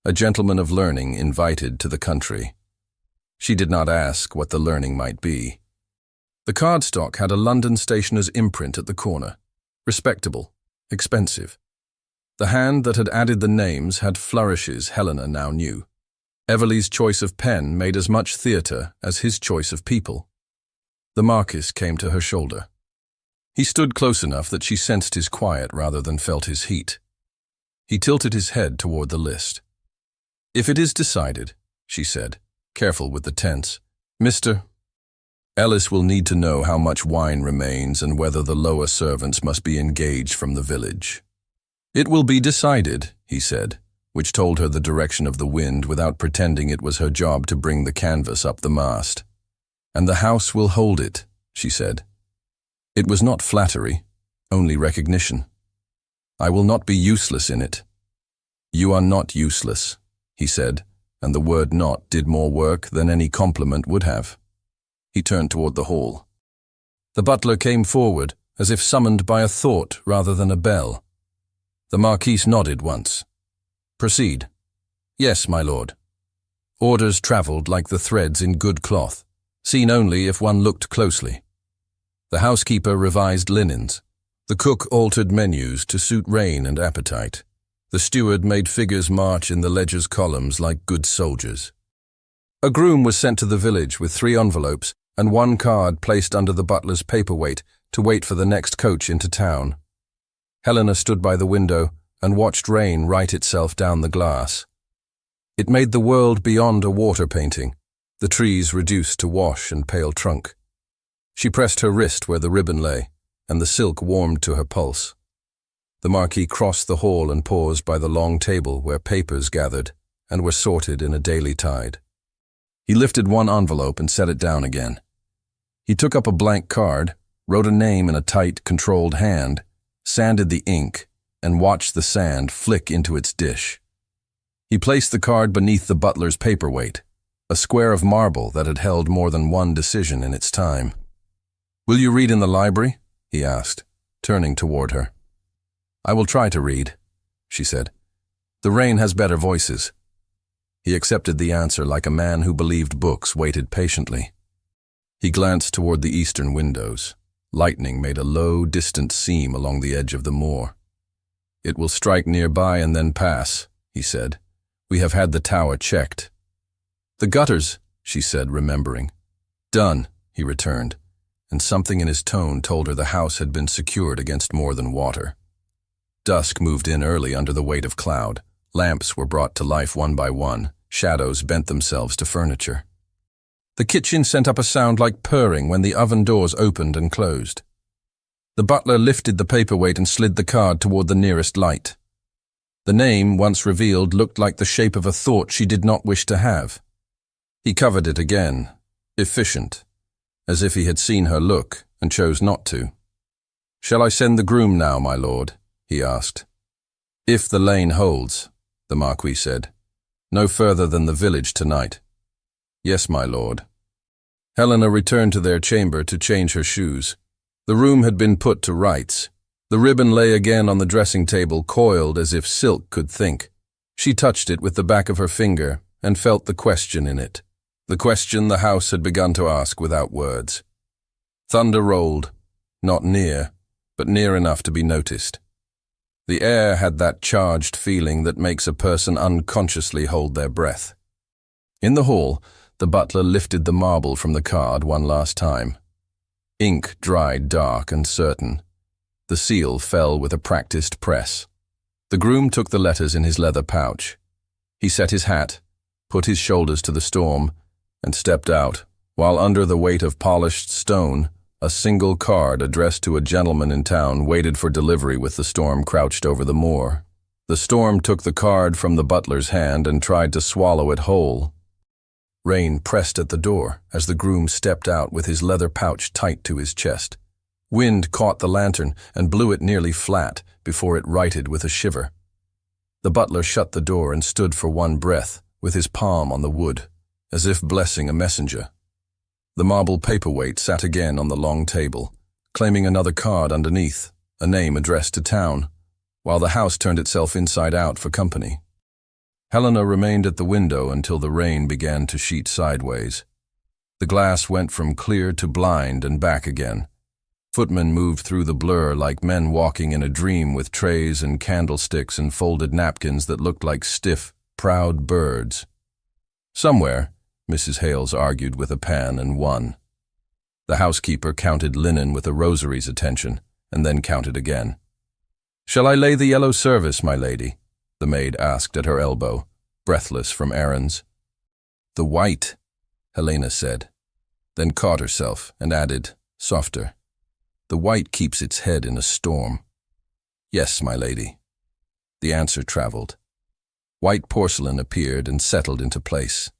Speaker 1: A gentleman of learning invited to the country. She did not ask what the learning might be. The cardstock had a London stationer's imprint at the corner. Respectable, expensive. The hand that had added the names had flourishes Helena now knew. Everley's choice of pen made as much theatre as his choice of people. The Marquis came to her shoulder. He stood close enough that she sensed his quiet rather than felt his heat. He tilted his head toward the list. "If it is decided," she said, careful with the tense, "Mr. Ellis will need to know how much wine remains and whether the lower servants must be engaged from the village." "It will be decided," he said, which told her the direction of the wind without pretending it was her job to bring the canvas up the mast. "And the house will hold it," she said. It was not flattery, only recognition. "I will not be useless in it." "You are not useless," he said, and the word "not" did more work than any compliment would have. He turned toward the hall. The butler came forward, as if summoned by a thought rather than a bell. The Marquis nodded once. "Proceed." "Yes, my lord." Orders travelled like the threads in good cloth, seen only if one looked closely. The housekeeper revised linens. The cook altered menus to suit reign and appetite. The steward made figures march in the ledger's columns like good soldiers. A groom was sent to the village with 3 envelopes and 1 card placed under the butler's paperweight to wait for the next coach into town. Helena stood by the window and watched rain write itself down the glass. It made the world beyond a water painting, the trees reduced to wash and pale trunk. She pressed her wrist where the ribbon lay, and the silk warmed to her pulse. The Marquis crossed the hall and paused by the long table where papers gathered and were sorted in a daily tide. He lifted 1 envelope and set it down again. He took up a blank card, wrote a name in a tight, controlled hand, sanded the ink, and watched the sand flick into its dish. He placed the card beneath the butler's paperweight, a square of marble that had held more than one decision in its time. "Will you read in the library?" he asked, turning toward her. "I will try to read," she said. "The rain has better voices." He accepted the answer like a man who believed books waited patiently. He glanced toward the eastern windows. Lightning made a low, distant seam along the edge of the moor. "It will strike nearby and then pass," he said. "We have had the tower checked." "The gutters," she said, remembering. "Done," he returned, and something in his tone told her the house had been secured against more than water. Dusk moved in early under the weight of cloud. Lamps were brought to life one by one. Shadows bent themselves to furniture. The kitchen sent up a sound like purring when the oven doors opened and closed. The butler lifted the paperweight and slid the card toward the nearest light. The name, once revealed, looked like the shape of a thought she did not wish to have. He covered it again, efficient, as if he had seen her look and chose not to. "Shall I send the groom now, my lord?" he asked. "If the lane holds," the Marquis said. "No further than the village tonight." "Yes, my lord." Helena returned to their chamber to change her shoes. The room had been put to rights. The ribbon lay again on the dressing table, coiled as if silk could think. She touched it with the back of her finger and felt the question in it, the question the house had begun to ask without words. Thunder rolled, not near, but near enough to be noticed. The air had that charged feeling that makes a person unconsciously hold their breath. In the hall, the butler lifted the marble from the card one last time. Ink dried dark and certain. The seal fell with a practiced press. The groom took the letters in his leather pouch. He set his hat, put his shoulders to the storm, and stepped out, while under the weight of polished stone, a single card addressed to a gentleman in town waited for delivery with the storm crouched over the moor. The storm took the card from the butler's hand and tried to swallow it whole. Rain pressed at the door as the groom stepped out with his leather pouch tight to his chest. Wind caught the lantern and blew it nearly flat before it righted with a shiver. The butler shut the door and stood for one breath, with his palm on the wood, as if blessing a messenger. The marble paperweight sat again on the long table, claiming another card underneath, a name addressed to town, while the house turned itself inside out for company. Helena remained at the window until the rain began to sheet sideways. The glass went from clear to blind and back again. Footmen moved through the blur like men walking in a dream with trays and candlesticks and folded napkins that looked like stiff, proud birds. Somewhere, Mrs. Hales argued with a pan and won. The housekeeper counted linen with a rosary's attention, and then counted again. "Shall I lay the yellow service, my lady?" the maid asked at her elbow, breathless from errands. "The white," Helena said, then caught herself and added, softer, "The white keeps its head in a storm." "Yes, my lady." The answer traveled. White porcelain appeared and settled into place.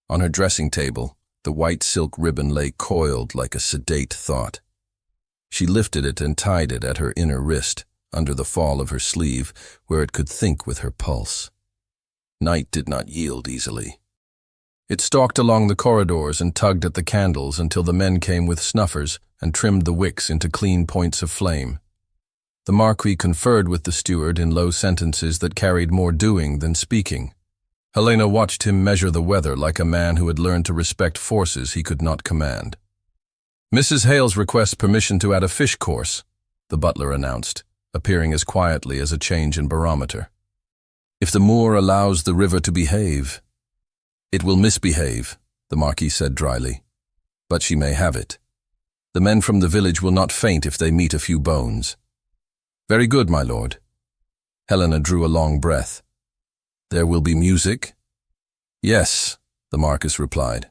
Speaker 1: On her dressing table, the white silk ribbon lay coiled like a sedate thought. She lifted it and tied it at her inner wrist, under the fall of her sleeve, where it could think with her pulse. Night did not yield easily. It stalked along the corridors and tugged at the candles until the men came with snuffers and trimmed the wicks into clean points of flame. The Marquis conferred with the steward in low sentences that carried more doing than speaking. Helena watched him measure the weather like a man who had learned to respect forces he could not command. "Mrs. Hales requests permission to add a fish course," the butler announced, appearing as quietly as a change in barometer. "If the moor allows the river to behave." "It will misbehave," the Marquis said dryly. "But she may have it. The men from the village will not faint if they meet a few bones." "Very good, my lord." Helena drew a long breath. "There will be music?" "Yes," the Marquis replied.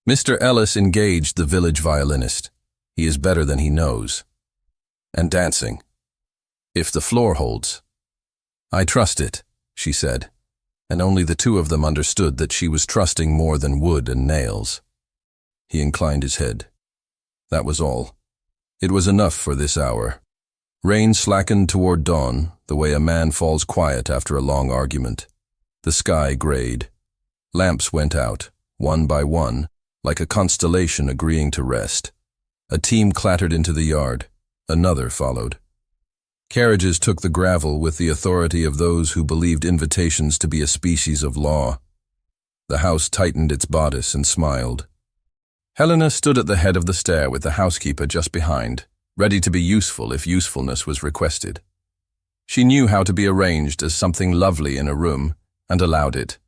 Speaker 1: "Mr. Ellis engaged the village violinist. He is better than he knows. And dancing. If the floor holds." "I trust it," she said, and only the two of them understood that she was trusting more than wood and nails. He inclined his head. That was all. It was enough for this hour. Rain slackened toward dawn, the way a man falls quiet after a long argument. The sky grayed. Lamps went out, one by one, like a constellation agreeing to rest. A team clattered into the yard. Another followed. Carriages took the gravel with the authority of those who believed invitations to be a species of law. The house tightened its bodice and smiled. Helena stood at the head of the stair with the housekeeper just behind, ready to be useful if usefulness was requested. She knew how to be arranged as something lovely in a room, and allowed it,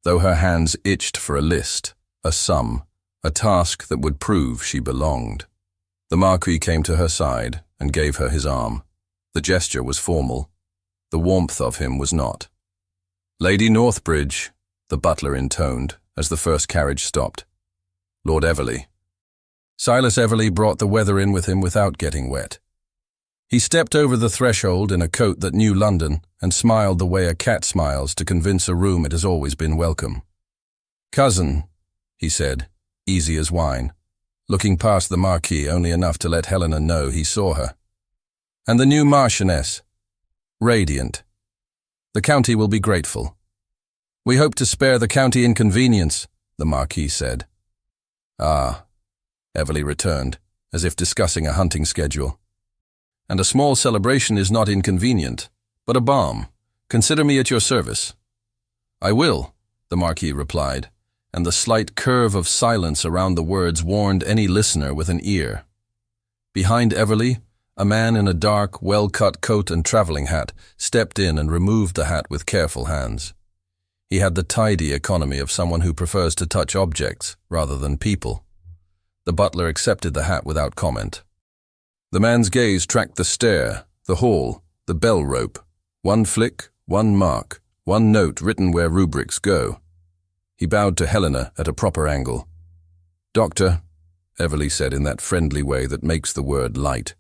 Speaker 1: though her hands itched for a list, a sum, a task that would prove she belonged. The Marquis came to her side and gave her his arm. The gesture was formal. The warmth of him was not. "Lady Northbridge," the butler intoned as the first carriage stopped. "Lord Everley." Silas Everley brought the weather in with him without getting wet. He stepped over the threshold in a coat that knew London and smiled the way a cat smiles to convince a room it has always been welcome. "Cousin," he said, easy as wine, looking past the Marquis only enough to let Helena know he saw her. "And the new Marchioness." "Radiant. The county will be grateful." "We hope to spare the county inconvenience," the Marquis said. "Ah," Everley returned, as if discussing a hunting schedule. "And a small celebration is not inconvenient, but a balm. Consider me at your service." "I will," the Marquis replied, and the slight curve of silence around the words warned any listener with an ear. Behind Everley, a man in a dark, well-cut coat and traveling hat stepped in and removed the hat with careful hands. He had the tidy economy of someone who prefers to touch objects rather than people. The butler accepted the hat without comment. The man's gaze tracked the stair, the hall, the bell rope. One flick, one mark, one note written where rubrics go. He bowed to Helena at a proper angle. "Doctor," Everley said in that friendly way that makes the word light,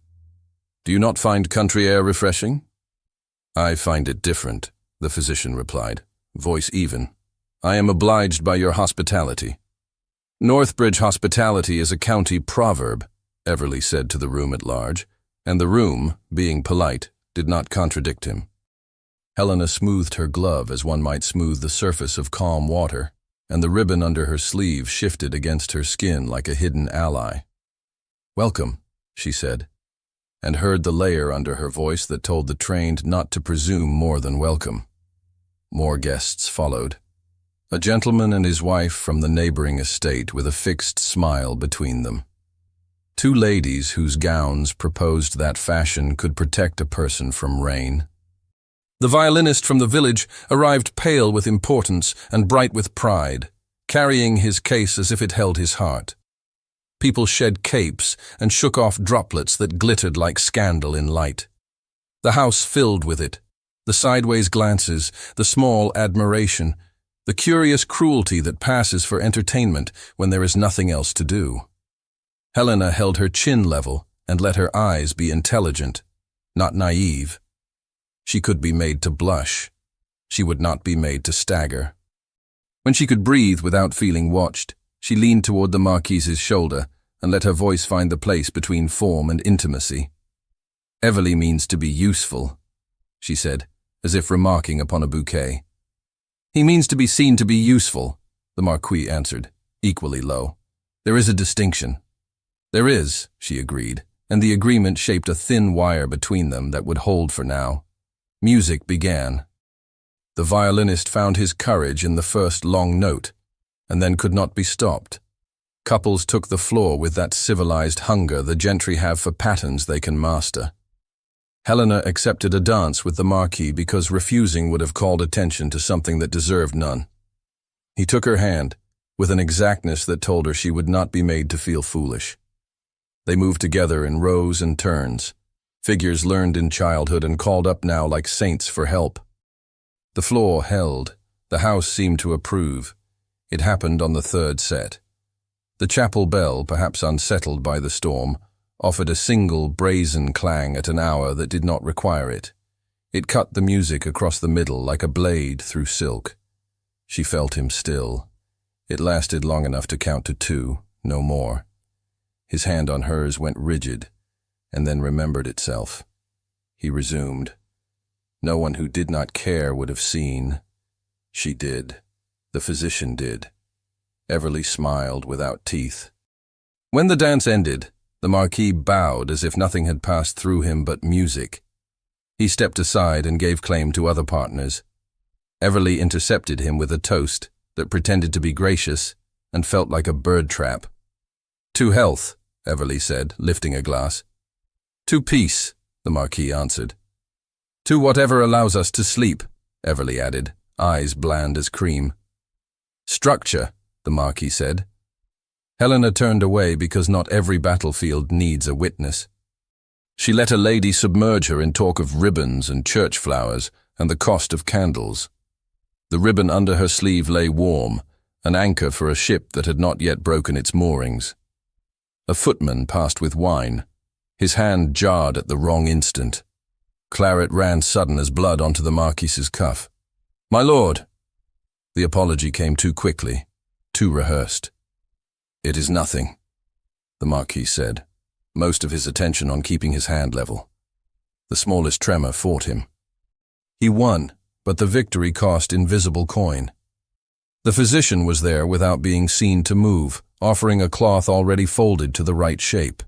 Speaker 1: "do you not find country air refreshing?" "I find it different," the physician replied, voice even. "I am obliged by your hospitality." "Northbridge hospitality is a county proverb," Everley said to the room at large, and the room, being polite, did not contradict him. Helena smoothed her glove as one might smooth the surface of calm water, and the ribbon under her sleeve shifted against her skin like a hidden ally. "Welcome," she said, and heard the layer under her voice that told the trained not to presume more than welcome. More guests followed. A gentleman and his wife from the neighboring estate with a fixed smile between them. Two ladies whose gowns proposed that fashion could protect a person from rain. The violinist from the village arrived pale with importance and bright with pride, carrying his case as if it held his heart. People shed capes and shook off droplets that glittered like scandal in light. The house filled with it, the sideways glances, the small admiration, the curious cruelty that passes for entertainment when there is nothing else to do. Helena held her chin level and let her eyes be intelligent, not naive. She could be made to blush. She would not be made to stagger. When she could breathe without feeling watched, she leaned toward the Marquis's shoulder and let her voice find the place between form and intimacy. "Everley means to be useful," she said, as if remarking upon a bouquet. "He means to be seen to be useful," the Marquis answered, equally low. "There is a distinction." "There is," she agreed, and the agreement shaped a thin wire between them that would hold for now. Music began. The violinist found his courage in the first long note, and then could not be stopped. Couples took the floor with that civilized hunger the gentry have for patterns they can master. Helena accepted a dance with the Marquis because refusing would have called attention to something that deserved none. He took her hand, with an exactness that told her she would not be made to feel foolish. They moved together in rows and turns, figures learned in childhood and called up now like saints for help. The floor held. The house seemed to approve. It happened on the third set. The chapel bell, perhaps unsettled by the storm, offered a single brazen clang at an hour that did not require it. It cut the music across the middle like a blade through silk. She felt him still. It lasted long enough to count to 2, no more. His hand on hers went rigid, and then remembered itself. He resumed. No one who did not care would have seen. She did. The physician did. Everly smiled without teeth. When the dance ended, the Marquis bowed as if nothing had passed through him but music. He stepped aside and gave claim to other partners. Everly intercepted him with a toast that pretended to be gracious and felt like a bird trap. "To health," Everly said, lifting a glass. "To peace," the Marquis answered. "To whatever allows us to sleep," Everly added, eyes bland as cream. "Structure," the Marquis said. Helena turned away because not every battlefield needs a witness. She let a lady submerge her in talk of ribbons and church flowers and the cost of candles. The ribbon under her sleeve lay warm, an anchor for a ship that had not yet broken its moorings. A footman passed with wine. His hand jarred at the wrong instant. Claret ran sudden as blood onto the Marquis's cuff. "My lord!" The apology came too quickly, too rehearsed. "It is nothing," the Marquis said, most of his attention on keeping his hand level. The smallest tremor fought him. He won, but the victory cost invisible coin. The physician was there without being seen to move, offering a cloth already folded to the right shape.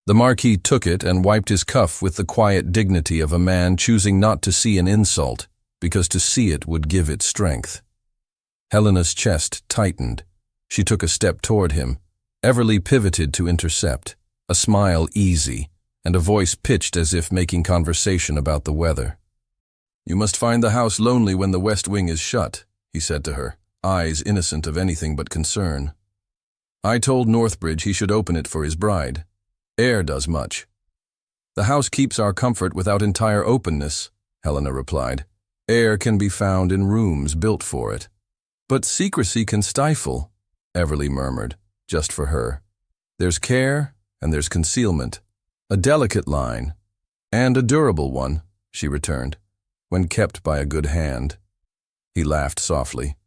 Speaker 1: The Marquis took it and wiped his cuff with the quiet dignity of a man choosing not to see an insult, because to see it would give it strength. Helena's chest tightened. She took a step toward him. Everly pivoted to intercept, a smile easy, and a voice pitched as if making conversation about the weather. "You must find the house lonely when the west wing is shut," he said to her, eyes innocent of anything but concern. "I told Northbridge he should open it for his bride. Air does much." "The house keeps our comfort without entire openness," Helena replied. "Air can be found in rooms built for it." "But secrecy can stifle," Everly murmured, just for her. "There's care and there's concealment. A delicate line, and a durable one," she returned, "when kept by a good hand." He laughed softly.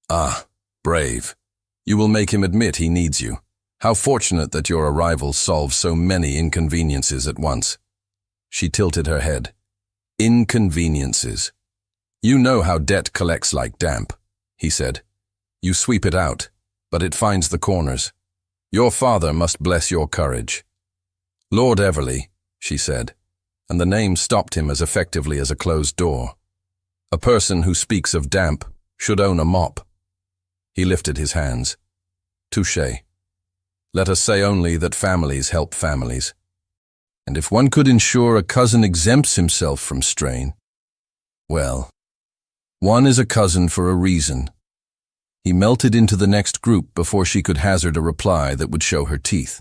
Speaker 1: "Ah, brave. You will make him admit he needs you. How fortunate that your arrival solves so many inconveniences at once." She tilted her head. "Inconveniences. You know how debt collects like damp," he said. "You sweep it out, but it finds the corners. Your father must bless your courage." "Lord Everly," she said, and the name stopped him as effectively as a closed door. "A person who speaks of damp should own a mop." He lifted his hands. "Touché. Let us say only that families help families. And if one could ensure a cousin exempts himself from strain, well, one is a cousin for a reason." He melted into the next group before she could hazard a reply that would show her teeth.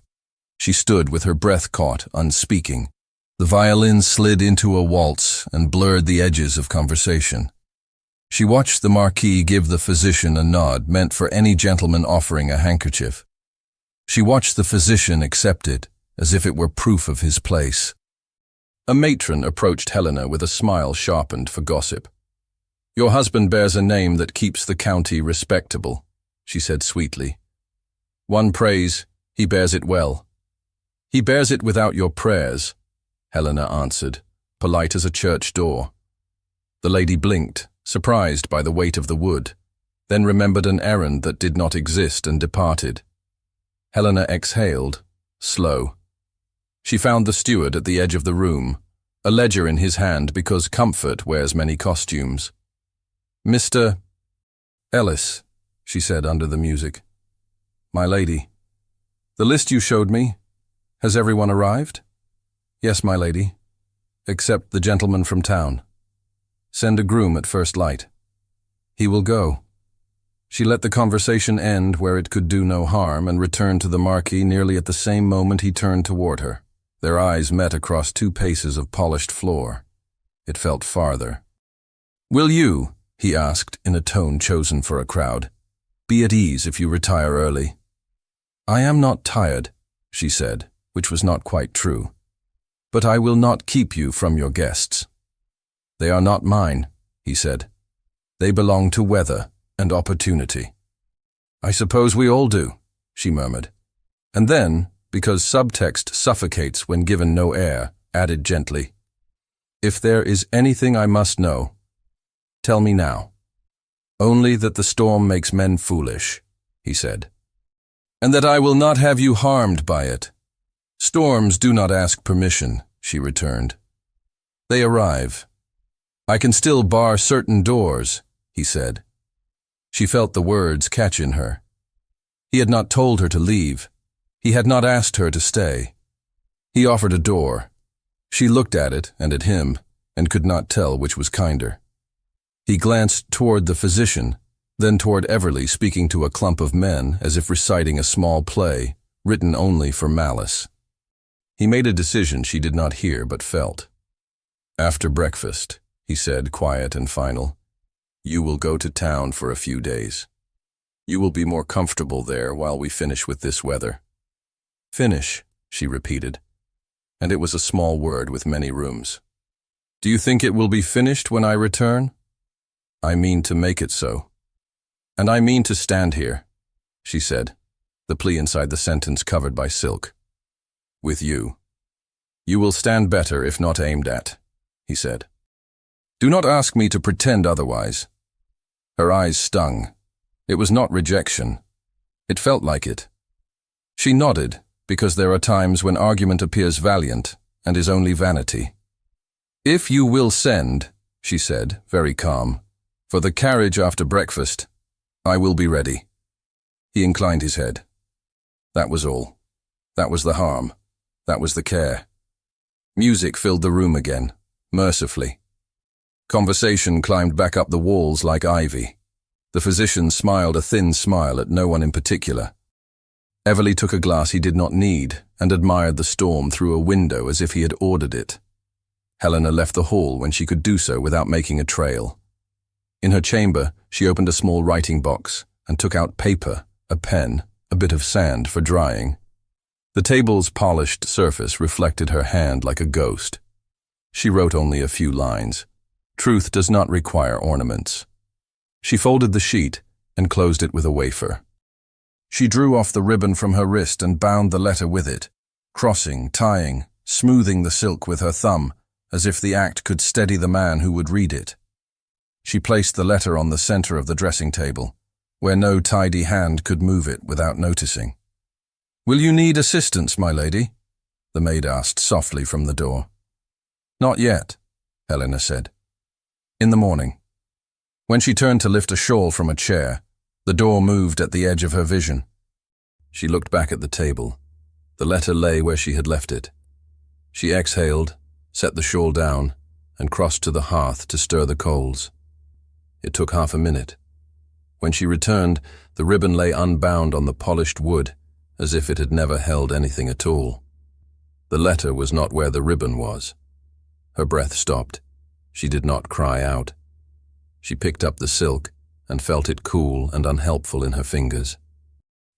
Speaker 1: She stood with her breath caught, unspeaking. The violin slid into a waltz and blurred the edges of conversation. She watched the Marquis give the physician a nod meant for any gentleman offering a handkerchief. She watched the physician accept it, as if it were proof of his place. A matron approached Helena with a smile sharpened for gossip. "Your husband bears a name that keeps the county respectable," she said sweetly. "One prays, he bears it well." "He bears it without your prayers," Helena answered, polite as a church door. The lady blinked, surprised by the weight of the wood, then remembered an errand that did not exist and departed. Helena exhaled, slow. She found the steward at the edge of the room, a ledger in his hand because comfort wears many costumes. "Mr. Ellis," she said under the music. "My lady. The list you showed me, has everyone arrived?" "Yes, my lady, except the gentleman from town. Send a groom at first light. He will go." She let the conversation end where it could do no harm and returned to the Marquis nearly at the same moment he turned toward her. Their eyes met across 2 paces of polished floor. It felt farther. "Will you," he asked in a tone chosen for a crowd, "be at ease if you retire early?" "I am not tired," she said, which was not quite true. "But I will not keep you from your guests." "They are not mine," he said. "They belong to weather and opportunity." "I suppose we all do," she murmured. And then, because subtext suffocates when given no air, added gently, "If there is anything I must know, tell me now." "Only that the storm makes men foolish," he said. "And that I will not have you harmed by it." "Storms do not ask permission," she returned. "They arrive. I can still bar certain doors," he said. She felt the words catch in her. He had not told her to leave. He had not asked her to stay. He offered a door. She looked at it and at him, and could not tell which was kinder. He glanced toward the physician, then toward Everly speaking to a clump of men as if reciting a small play, written only for malice. He made a decision she did not hear but felt. "After breakfast," he said, quiet and final, "you will go to town for a few days. You will be more comfortable there while we finish with this weather." "Finish," she repeated, and it was a small word with many rooms. "Do you think it will be finished when I return?" "I mean to make it so." "And I mean to stand here," she said, the plea inside the sentence covered by silk. "With you. You will stand better if not aimed at," he said. "Do not ask me to pretend otherwise." Her eyes stung. It was not rejection. It felt like it. She nodded, because there are times when argument appears valiant and is only vanity. "If you will send," she said, very calm, "for the carriage after breakfast, I will be ready." He inclined his head. That was all. That was the harm. That was the care. Music filled the room again, mercifully. Conversation climbed back up the walls like ivy. The physician smiled a thin smile at no one in particular. Everly took a glass he did not need and admired the storm through a window as if he had ordered it. Helena left the hall when she could do so without making a trail. In her chamber, she opened a small writing box and took out paper, a pen, a bit of sand for drying. The table's polished surface reflected her hand like a ghost. She wrote only a few lines. Truth does not require ornaments. She folded the sheet and closed it with a wafer. She drew off the ribbon from her wrist and bound the letter with it, crossing, tying, smoothing the silk with her thumb, as if the act could steady the man who would read it. She placed the letter on the center of the dressing table, where no tidy hand could move it without noticing. "Will you need assistance, my lady?" the maid asked softly from the door. "Not yet," Helena said. "In the morning." When she turned to lift a shawl from a chair, the door moved at the edge of her vision. She looked back at the table. The letter lay where she had left it. She exhaled, set the shawl down, and crossed to the hearth to stir the coals. It took half a minute. When she returned, the ribbon lay unbound on the polished wood, as if it had never held anything at all. The letter was not where the ribbon was. Her breath stopped. She did not cry out. She picked up the silk and felt it cool and unhelpful in her fingers.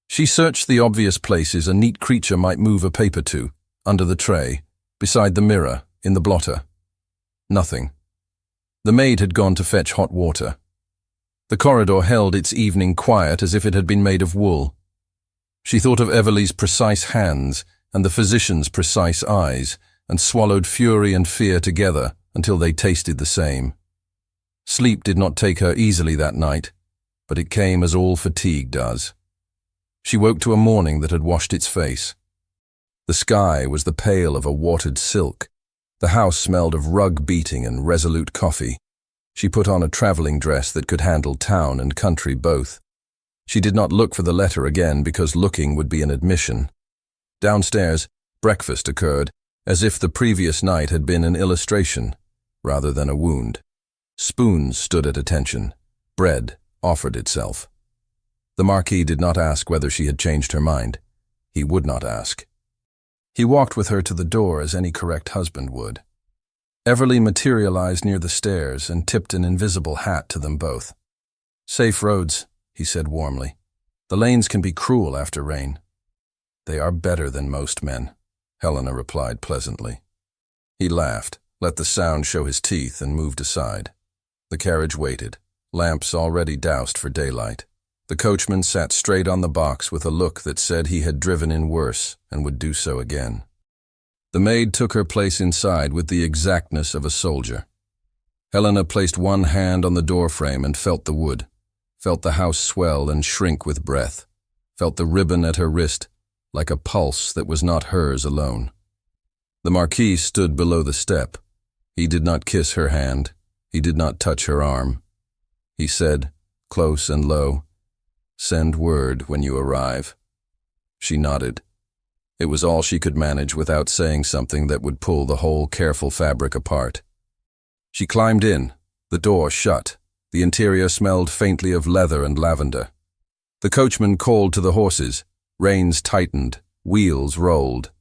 Speaker 1: She searched the obvious places a neat creature might move a paper to, under the tray, beside the mirror, in the blotter. Nothing. The maid had gone to fetch hot water. The corridor held its evening quiet as if it had been made of wool. She thought of Everly's precise hands and the physician's precise eyes, and swallowed fury and fear together until they tasted the same. Sleep did not take her easily that night, but it came as all fatigue does. She woke to a morning that had washed its face. The sky was the pale of a watered silk. The house smelled of rug beating and resolute coffee. She put on a traveling dress that could handle town and country both. She did not look for the letter again because looking would be an admission. Downstairs, breakfast occurred, as if the previous night had been an illustration, rather than a wound. Spoons stood at attention. Bread offered itself. The Marquis did not ask whether she had changed her mind. He would not ask. He walked with her to the door as any correct husband would. Everly materialized near the stairs and tipped an invisible hat to them both. "Safe roads," he said warmly. "The lanes can be cruel after rain." "They are better than most men," Helena replied pleasantly. He laughed, let the sound show his teeth, and moved aside. The carriage waited, lamps already doused for daylight. The coachman sat straight on the box with a look that said he had driven in worse and would do so again. The maid took her place inside with the exactness of a soldier. Helena placed one hand on the doorframe and felt the wood, felt the house swell and shrink with breath, felt the ribbon at her wrist like a pulse that was not hers alone. The Marquis stood below the step. He did not kiss her hand. He did not touch her arm. He said, close and low, "Send word when you arrive." She nodded. It was all she could manage without saying something that would pull the whole careful fabric apart. She climbed in, the door shut. The interior smelled faintly of leather and lavender. The coachman called to the horses. Reins tightened, wheels rolled.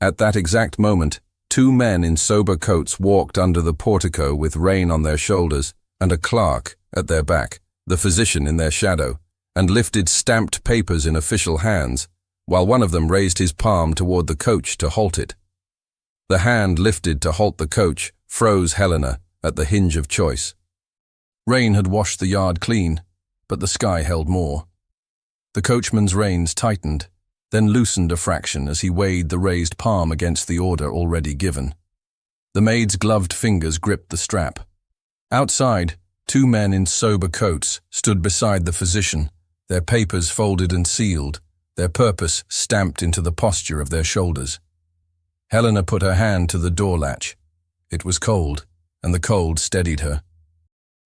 Speaker 1: At that exact moment, two men in sober coats walked under the portico with Rain on their shoulders and a clerk at their back, the physician in their shadow, and lifted stamped papers in official hands, while one of them raised his palm toward the coach to halt it. The hand lifted to halt the coach froze Helena at the hinge of choice. Rain had washed the yard clean, but the sky held more. The coachman's reins tightened, then loosened a fraction as he weighed the raised palm against the order already given. The maid's gloved fingers gripped the strap. Outside, two men in sober coats stood beside the physician, their papers folded and sealed, their purpose stamped into the posture of their shoulders. Helena put her hand to the door latch. It was cold, and the cold steadied her.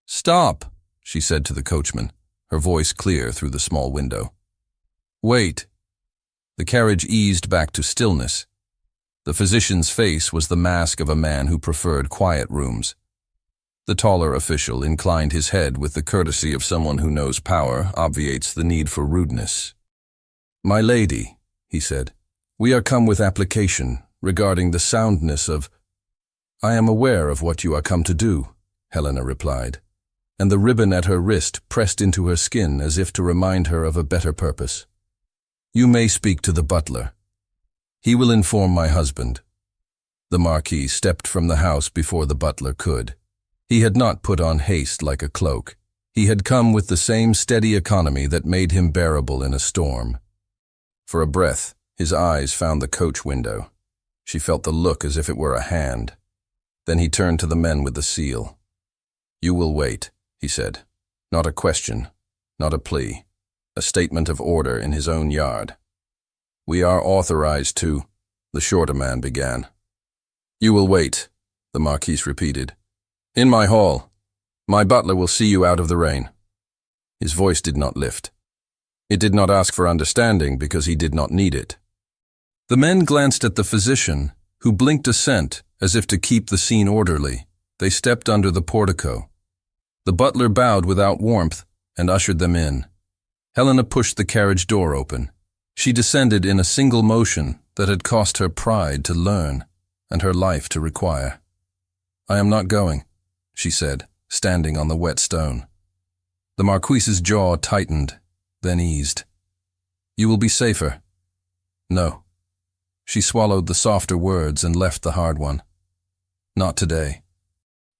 Speaker 1: "Stop," she said to the coachman, her voice clear through the small window. "Wait." The carriage eased back to stillness. The physician's face was the mask of a man who preferred quiet rooms. The taller official inclined his head with the courtesy of someone who knows power obviates the need for rudeness. "My lady," he said, "we are come with application regarding the soundness of—" "I am aware of what you are come to do," Helena replied, and the ribbon at her wrist pressed into her skin as if to remind her of a better purpose. "You may speak to the butler. He will inform my husband." The Marquis stepped from the house before the butler could. He had not put on haste like a cloak. He had come with the same steady economy that made him bearable in a storm. For a breath, his eyes found the coach window. She felt the look as if it were a hand. Then he turned to the men with the seal. "You will wait," he said. Not a question, not a plea. A statement of order in his own yard. "We are authorized to," the shorter man began. "You will wait," the Marquis repeated. "In my hall. My butler will see you out of the rain." His voice did not lift. It did not ask for understanding because he did not need it. The men glanced at the physician, who blinked assent as if to keep the scene orderly. They stepped under the portico. The butler bowed without warmth and ushered them in. Helena pushed the carriage door open. She descended in a single motion that had cost her pride to learn and her life to require. "I am not going," she said, standing on the wet stone. The Marquis's jaw tightened, then eased. "You will be safer." "No." She swallowed the softer words and left the hard one. "Not today."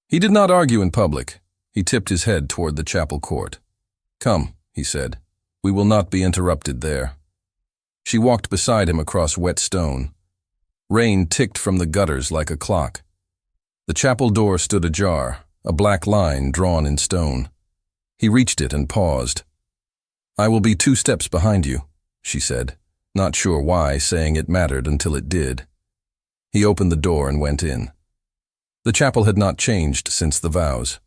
Speaker 1: He did not argue in public. He tipped his head toward the chapel court. "Come," he said. "We will not be interrupted there." She walked beside him across wet stone. Rain ticked from the gutters like a clock. The chapel door stood ajar, a black line drawn in stone. He reached it and paused. "I will be 2 steps behind you," she said. not sure why saying it mattered until it did. He opened the door and went in. The chapel had not changed since the vows.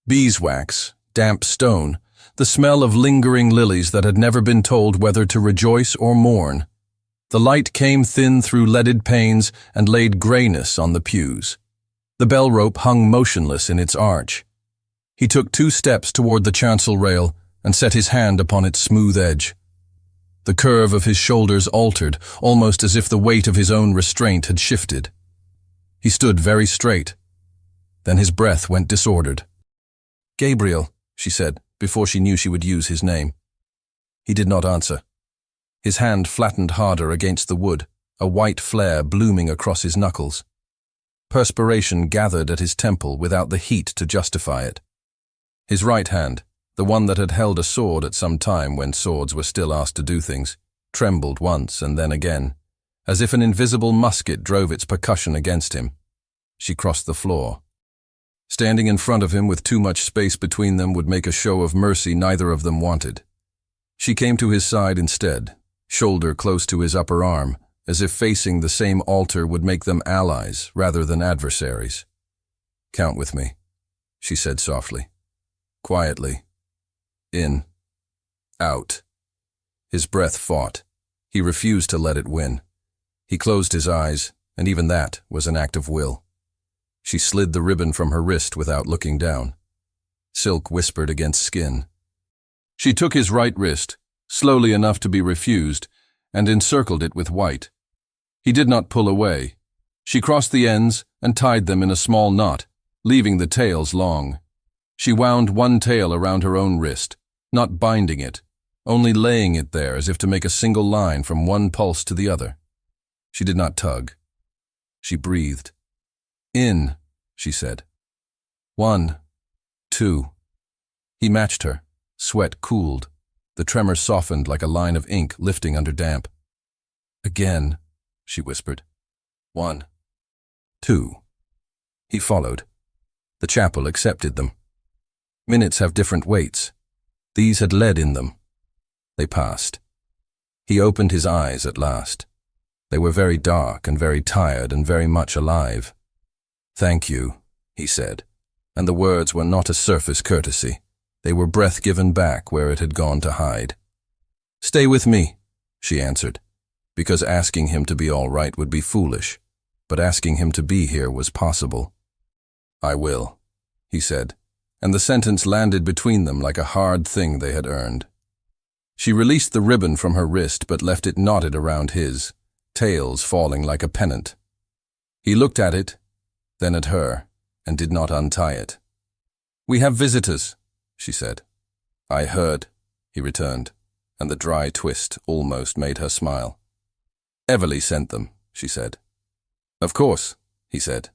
Speaker 1: Beeswax, damp stone, the smell of lingering lilies that had never been told whether to rejoice or mourn. The light came thin through leaded panes and laid grayness on the pews. The bell rope hung motionless in its arch. He took 2 steps toward the chancel rail and set his hand upon its smooth edge. The curve of his shoulders altered, almost as if the weight of his own restraint had shifted. He stood very straight. Then his breath went disordered. "Gabriel," she said, before she knew she would use his name. He did not answer. His hand flattened harder against the wood, a white flare blooming across his knuckles. Perspiration gathered at his temple without the heat to justify it. His right hand, the one that had held a sword at some time when swords were still asked to do things, trembled once and then again, as if an invisible musket drove its percussion against him. She crossed the floor. Standing in front of him with too much space between them would make a show of mercy neither of them wanted. She came to his side instead, shoulder close to his upper arm, as if facing the same altar would make them allies rather than adversaries. "Count with me," she said softly. Quietly. In. Out. His breath fought. He refused to let it win. He closed his eyes, and even that was an act of will. She slid the ribbon from her wrist without looking down. Silk whispered against skin. She took his right wrist, slowly enough to be refused, and encircled it with white. He did not pull away. She crossed the ends and tied them in a small knot, leaving the tails long. She wound one tail around her own wrist, not binding it, only laying it there as if to make a single line from one pulse to the other. She did not tug. She breathed. "In," she said. 1, 2. He matched her. Sweat cooled. The tremor softened like a line of ink lifting under damp. "Again," she whispered. 1, 2. He followed. The chapel accepted them. Minutes have different weights. These had lead in them. They passed. He opened his eyes at last. They were very dark and very tired and very much alive. "Thank you," he said, and the words were not a surface courtesy. They were breath given back where it had gone to hide. "Stay with me," she answered, because asking him to be all right would be foolish, but asking him to be here was possible. "I will," he said, and the sentence landed between them like a hard thing they had earned. She released the ribbon from her wrist but left it knotted around his, tails falling like a pennant. He looked at it, then at her, and did not untie it. "We have visitors," she said. "I heard," he returned, and the dry twist almost made her smile. "Everly sent them," she said. "Of course," he said.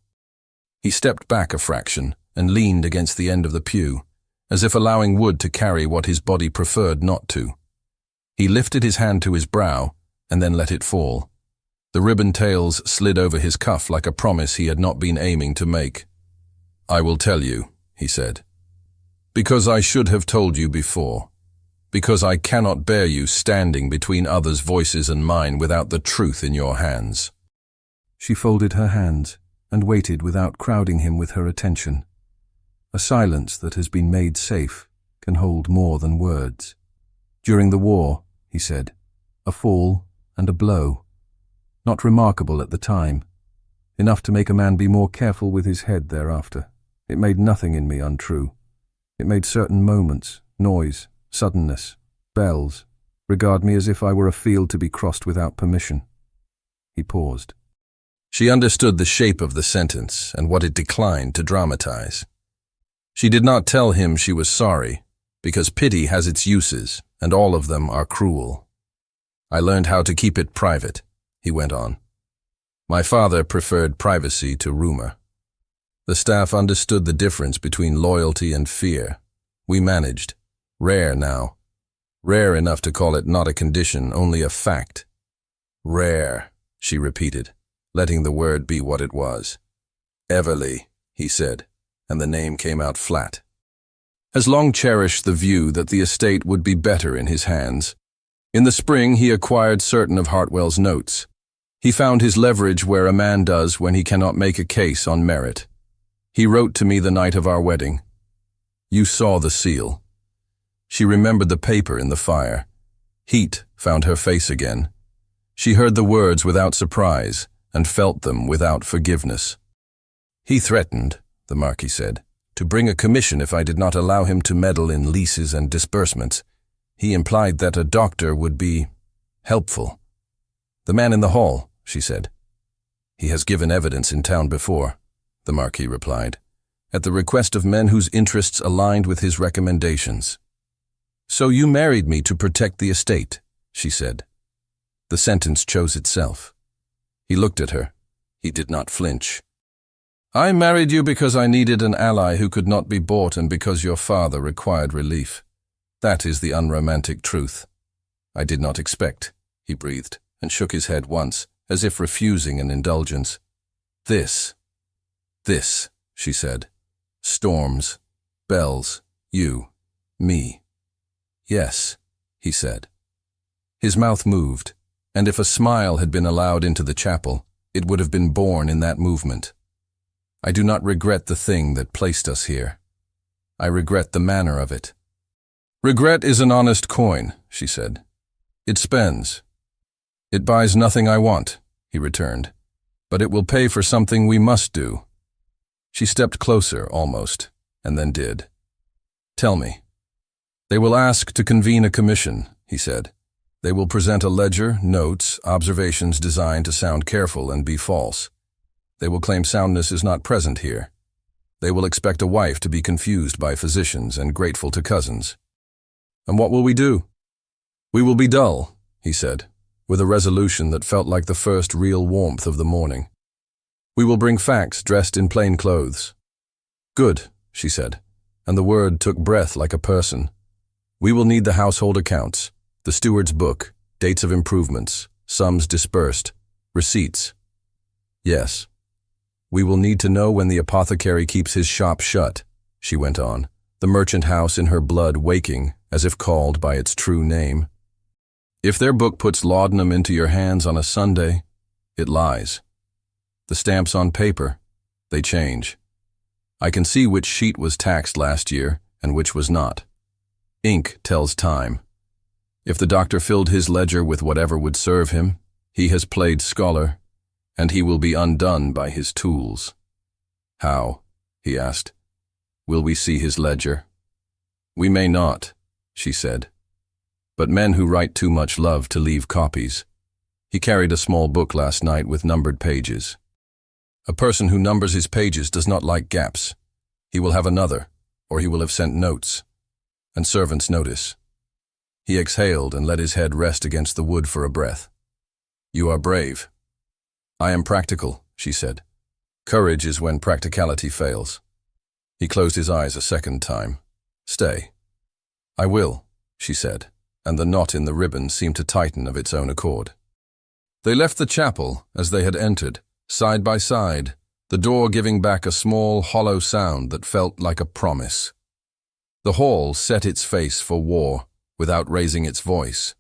Speaker 1: He stepped back a fraction and leaned against the end of the pew, as if allowing wood to carry what his body preferred not to. He lifted his hand to his brow and then let it fall. The ribbon tails slid over his cuff like a promise he had not been aiming to make. "I will tell you," he said. "Because I should have told you before. Because I cannot bear you standing between others' voices and mine without the truth in your hands." She folded her hands and waited without crowding him with her attention. A silence that has been made safe can hold more than words. "During the war," he said, "a fall and a blow. Not remarkable at the time. Enough to make a man be more careful with his head thereafter. It made nothing in me untrue. It made certain moments, noise, suddenness, bells, regard me as if I were a field to be crossed without permission." He paused. She understood the shape of the sentence and what it declined to dramatize. She did not tell him she was sorry, because pity has its uses, and all of them are cruel. "I learned how to keep it private," he went on. "My father preferred privacy to rumor. The staff understood the difference between loyalty and fear. We managed. Rare now. Rare enough to call it not a condition, only a fact. Rare," she repeated, letting the word be what it was. "Everly," he said, and the name came out flat. Has long cherished the view that the estate would be better in his hands. In the spring, he acquired certain of Hartwell's notes. He found his leverage where a man does when he cannot make a case on merit. He wrote to me the night of our wedding. You saw the seal. She remembered the paper in the fire. Heat found her face again. She heard the words without surprise and felt them without forgiveness. He threatened, the Marquis said, to bring a commission if I did not allow him to meddle in leases and disbursements. He implied that a doctor would be helpful. The man in the hall, she said. He has given evidence in town before, the Marquis replied, at the request of men whose interests aligned with his recommendations. So you married me to protect the estate, she said. The sentence chose itself. He looked at her. He did not flinch. I married you because I needed an ally who could not be bought and because your father required relief. That is the unromantic truth. I did not expect, he breathed, and shook his head once, as if refusing an indulgence. This, she said. Storms, bells, you, me. Yes, he said. His mouth moved, and if a smile had been allowed into the chapel, it would have been born in that movement. I do not regret the thing that placed us here. I regret the manner of it. Regret is an honest coin, she said. It spends. It buys nothing I want, he returned, but it will pay for something we must do. She stepped closer, almost, and then did. Tell me. They will ask to convene a commission, he said. They will present a ledger, notes, observations designed to sound careful and be false. They will claim soundness is not present here. They will expect a wife to be confused by physicians and grateful to cousins. And what will we do? We will be dull, he said, with a resolution that felt like the first real warmth of the morning. We will bring facts dressed in plain clothes. Good, she said, and the word took breath like a person. We will need the household accounts, the steward's book, dates of improvements, sums disbursed, receipts. Yes. We will need to know when the apothecary keeps his shop shut, she went on, the merchant house in her blood waking, as if called by its true name. If their book puts laudanum into your hands on a Sunday, it lies. The stamps on paper, they change. I can see which sheet was taxed last year and which was not. Ink tells time. If the doctor filled his ledger with whatever would serve him, he has played scholar, and he will be undone by his tools. How? He asked. Will we see his ledger? We may not, she said. But men who write too much love to leave copies. He carried a small book last night with numbered pages. A person who numbers his pages does not like gaps. He will have another, or he will have sent notes, and servants notice. He exhaled and let his head rest against the wood for a breath. You are brave. I am practical, she said. Courage is when practicality fails. He closed his eyes a second time. Stay. I will, she said, and the knot in the ribbon seemed to tighten of its own accord. They left the chapel as they had entered, side by side, the door giving back a small, hollow sound that felt like a promise. The hall set its face for war, without raising its voice.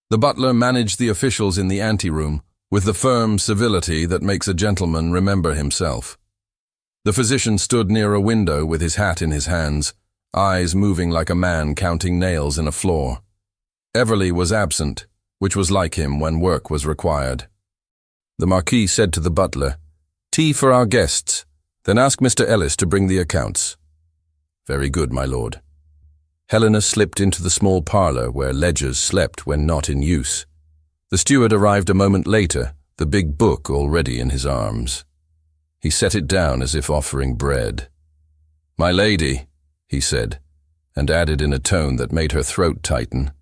Speaker 1: The butler managed the officials in the anteroom with the firm civility that makes a gentleman remember himself. The physician stood near a window with his hat in his hands, eyes moving like a man counting nails in a floor. Everly was absent, which was like him when work was required. The Marquis said to the butler, "Tea for our guests, then ask Mr. Ellis to bring the accounts." "Very good, my lord." Helena slipped into the small parlour where ledgers slept when not in use. The steward arrived a moment later, the big book already in his arms. He set it down as if offering bread. "My lady," he said, and added in a tone that made her throat tighten,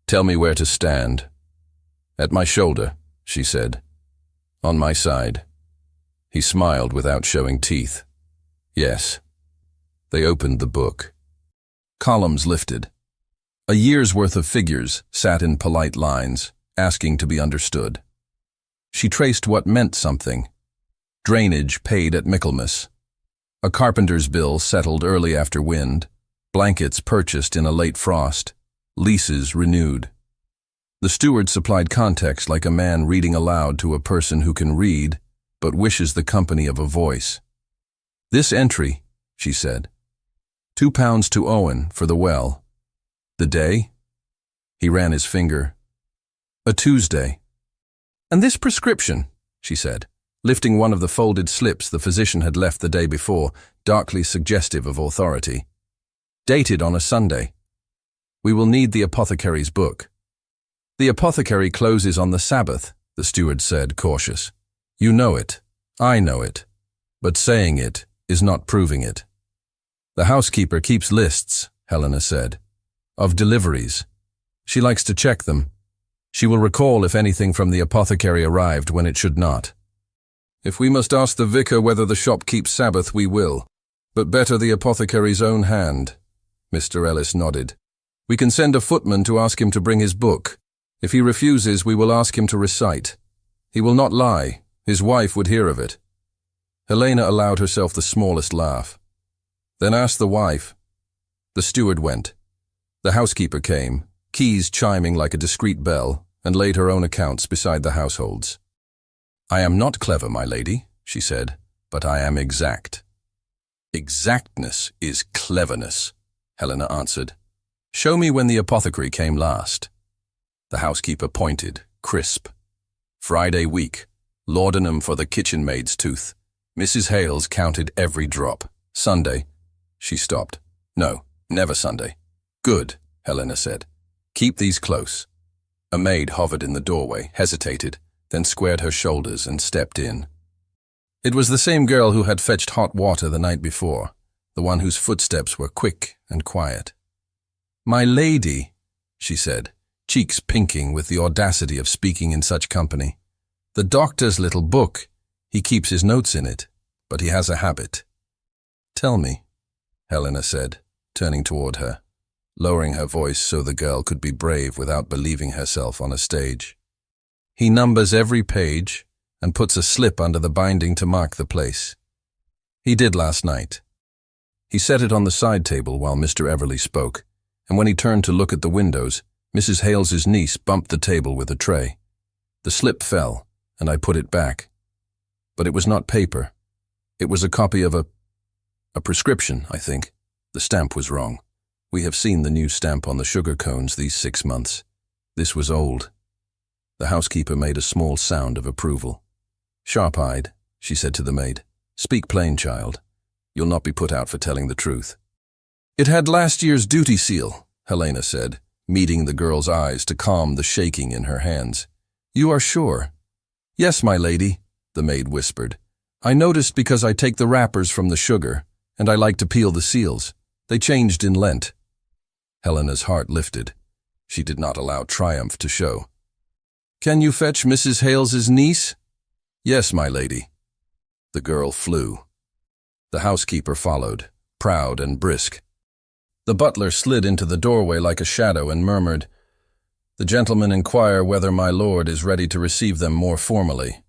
Speaker 1: "Tell me where to stand." "At my shoulder," she said. "On my side." He smiled without showing teeth. "Yes." They opened the book. Columns lifted. A year's worth of figures sat in polite lines, asking to be understood. She traced what meant something. Drainage paid at Michaelmas. A carpenter's bill settled early after wind. Blankets purchased in a late frost. Leases renewed. The steward supplied context like a man reading aloud to a person who can read, but wishes the company of a voice. "This entry," she said. £2 to Owen for the well. The day? He ran his finger. A Tuesday. "And this prescription," she said, lifting one of the folded slips the physician had left the day before, darkly suggestive of authority. "Dated on a Sunday. We will need the apothecary's book." "The apothecary closes on the Sabbath," the steward said, cautious. "You know it. I know it. But saying it is not proving it." "The housekeeper keeps lists," Helena said, "of deliveries. She likes to check them. She will recall if anything from the apothecary arrived when it should not." "If we must ask the vicar whether the shop keeps Sabbath, we will. But better the apothecary's own hand." Mr. Ellis nodded. "We can send a footman to ask him to bring his book. If he refuses, we will ask him to recite. He will not lie. His wife would hear of it." Helena allowed herself the smallest laugh. "Then ask the wife." The steward went. The housekeeper came, keys chiming like a discreet bell, and laid her own accounts beside the household's. "I am not clever, my lady," she said, "but I am exact." "Exactness is cleverness," Helena answered. "Show me when the apothecary came last." The housekeeper pointed, crisp. "Friday week. Laudanum for the kitchen maid's tooth. Mrs. Hales counted every drop. Sunday." She stopped. "No, never Sunday." "Good," Helena said. "Keep these close." A maid hovered in the doorway, hesitated, then squared her shoulders and stepped in. It was the same girl who had fetched hot water the night before, the one whose footsteps were quick and quiet. "My lady," she said, cheeks pinking with the audacity of speaking in such company. "The doctor's little book. He keeps his notes in it, but he has a habit." "Tell me," Helena said, turning toward her, lowering her voice so the girl could be brave without believing herself on a stage. "He numbers every page and puts a slip under the binding to mark the place. He did last night." He set it on the side table while Mr. Everly spoke, and when he turned to look at the windows, Mrs. Hales's niece bumped the table with a tray. The slip fell, and I put it back. But it was not paper. It was a copy of a prescription, I think. The stamp was wrong. We have seen the new stamp on the sugar cones these 6 months. This was old. The housekeeper made a small sound of approval. "Sharp-eyed," she said to the maid. "Speak plain, child. You'll not be put out for telling the truth." "It had last year's duty seal," Helena said, meeting the girl's eyes to calm the shaking in her hands. "You are sure?" "Yes, my lady," the maid whispered. "I noticed because I take the wrappers from the sugar, and I like to peel the seals. They changed in Lent." Helena's heart lifted. She did not allow triumph to show. "Can you fetch Mrs. Hales's niece?" "Yes, my lady." The girl flew. The housekeeper followed, proud and brisk. The butler slid into the doorway like a shadow and murmured, "The gentlemen inquire whether my lord is ready to receive them more formally."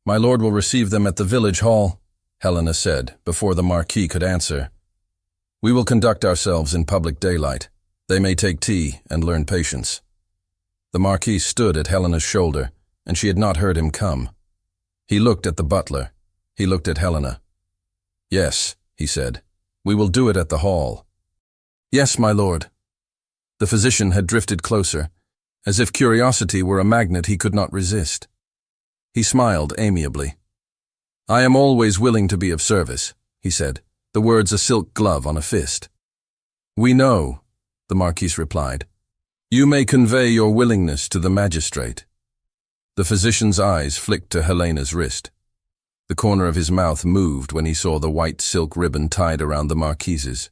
Speaker 1: "My lord will receive them at the village hall," Helena said, before the Marquis could answer. "We will conduct ourselves in public daylight. They may take tea and learn patience." The Marquis stood at Helena's shoulder, and she had not heard him come. He looked at the butler. He looked at Helena. "Yes," he said, "we will do it at the hall." "Yes, my lord." The physician had drifted closer, as if curiosity were a magnet he could not resist. He smiled amiably. "I am always willing to be of service," he said, the words a silk glove on a fist. "We know," the Marquis replied. "You may convey your willingness to the magistrate." The physician's eyes flicked to Helena's wrist. The corner of his mouth moved when he saw the white silk ribbon tied around the Marquis's.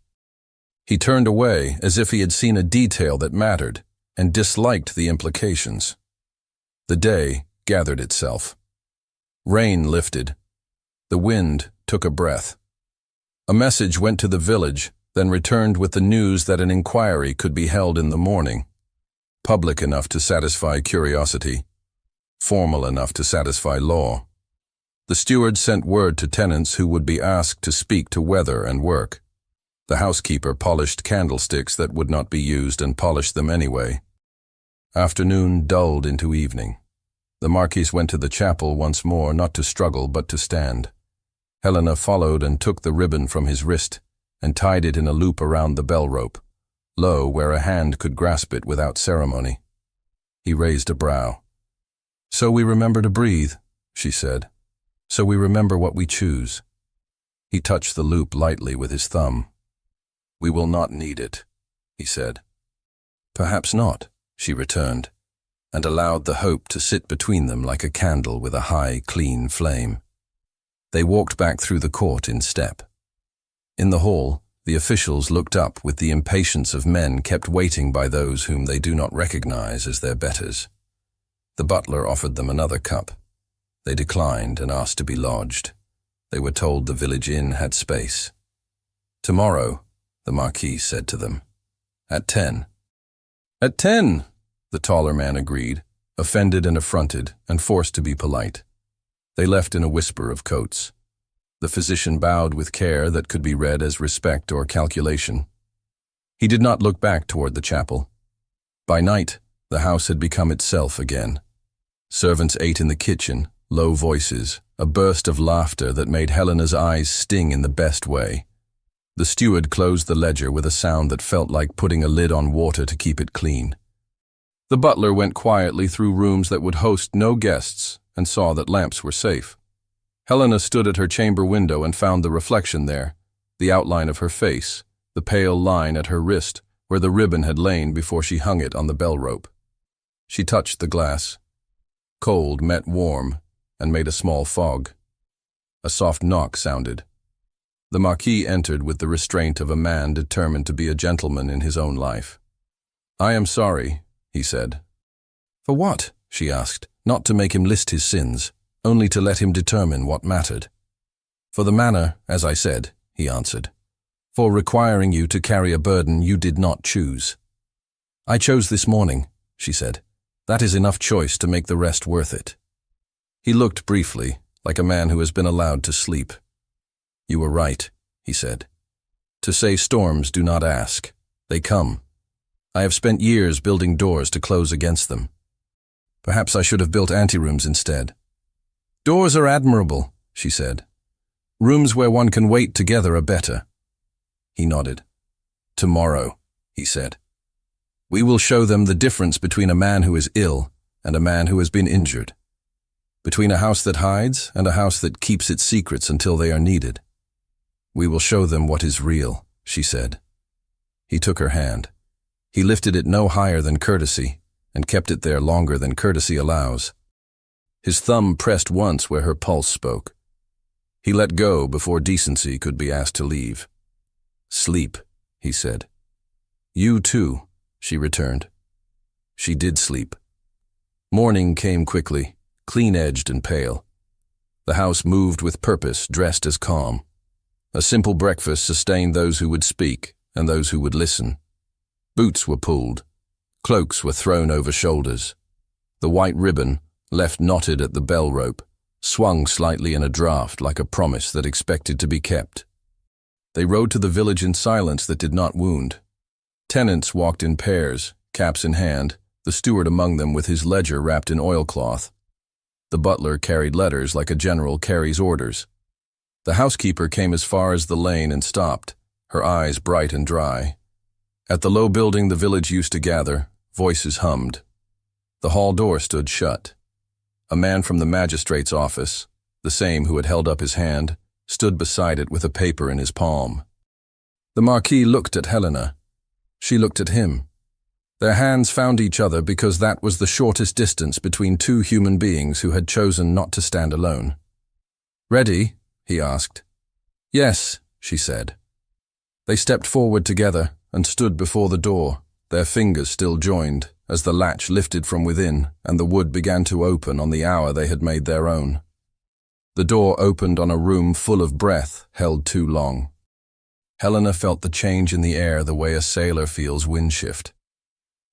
Speaker 1: He turned away as if he had seen a detail that mattered and disliked the implications. The day gathered itself. Rain lifted. The wind took a breath. A message went to the village, then returned with the news that an inquiry could be held in the morning. Public enough to satisfy curiosity. Formal enough to satisfy law. The steward sent word to tenants who would be asked to speak to weather and work. The housekeeper polished candlesticks that would not be used and polished them anyway. Afternoon dulled into evening. The Marquis went to the chapel once more, not to struggle but to stand. Helena followed and took the ribbon from his wrist and tied it in a loop around the bell rope, low where a hand could grasp it without ceremony. He raised a brow. "So we remember to breathe," she said. "So we remember what we choose." He touched the loop lightly with his thumb. "We will not need it," he said. "Perhaps not," she returned, and allowed the hope to sit between them like a candle with a high, clean flame. They walked back through the court in step. In the hall, the officials looked up with the impatience of men kept waiting by those whom they do not recognize as their betters. The butler offered them another cup. They declined and asked to be lodged. They were told the village inn had space. "Tomorrow," the Marquis said to them. "At 10. "At 10, the taller man agreed, offended and affronted, and forced to be polite. They left in a whisper of coats. The physician bowed with care that could be read as respect or calculation. He did not look back toward the chapel. By night, the house had become itself again. Servants ate in the kitchen, low voices, a burst of laughter that made Helena's eyes sting in the best way. The steward closed the ledger with a sound that felt like putting a lid on water to keep it clean. The butler went quietly through rooms that would host no guests and saw that lamps were safe. Helena stood at her chamber window and found the reflection there, the outline of her face, the pale line at her wrist where the ribbon had lain before she hung it on the bell rope. She touched the glass. Cold met warm and made a small fog. A soft knock sounded. The Marquis entered with the restraint of a man determined to be a gentleman in his own life. "I am sorry," he said. "For what?" she asked. "Not to make him list his sins, only to let him determine what mattered." "For the manner, as I said," he answered. "For requiring you to carry a burden you did not choose." "I chose this morning," she said. "That is enough choice to make the rest worth it." He looked briefly, like a man who has been allowed to sleep. "You were right," he said. "To say storms do not ask. They come. I have spent years building doors to close against them. Perhaps I should have built anterooms instead." "Doors are admirable," she said. "Rooms where one can wait together are better." He nodded. "Tomorrow," he said. "We will show them the difference between a man who is ill and a man who has been injured. Between a house that hides and a house that keeps its secrets until they are needed. We will show them what is real," she said. He took her hand. He lifted it no higher than courtesy and kept it there longer than courtesy allows. His thumb pressed once where her pulse spoke. He let go before decency could be asked to leave. "Sleep," he said. "You too," she returned. She did sleep. Morning came quickly, clean-edged and pale. The house moved with purpose, dressed as calm. A simple breakfast sustained those who would speak and those who would listen. Boots were pulled. Cloaks were thrown over shoulders. The white ribbon, left knotted at the bell rope, swung slightly in a draught like a promise that expected to be kept. They rode to the village in silence that did not wound. Tenants walked in pairs, caps in hand, the steward among them with his ledger wrapped in oilcloth. The butler carried letters like a general carries orders. The housekeeper came as far as the lane and stopped, her eyes bright and dry. At the low building the village used to gather, voices hummed. The hall door stood shut. A man from the magistrate's office, the same who had held up his hand, stood beside it with a paper in his palm. The Marquis looked at Helena. She looked at him. Their hands found each other because that was the shortest distance between two human beings who had chosen not to stand alone. "Ready?" he asked. "Yes," she said. They stepped forward together and stood before the door, their fingers still joined, as the latch lifted from within and the wood began to open on the hour they had made their own. The door opened on a room full of breath held too long. Helena felt the change in the air the way a sailor feels wind shift.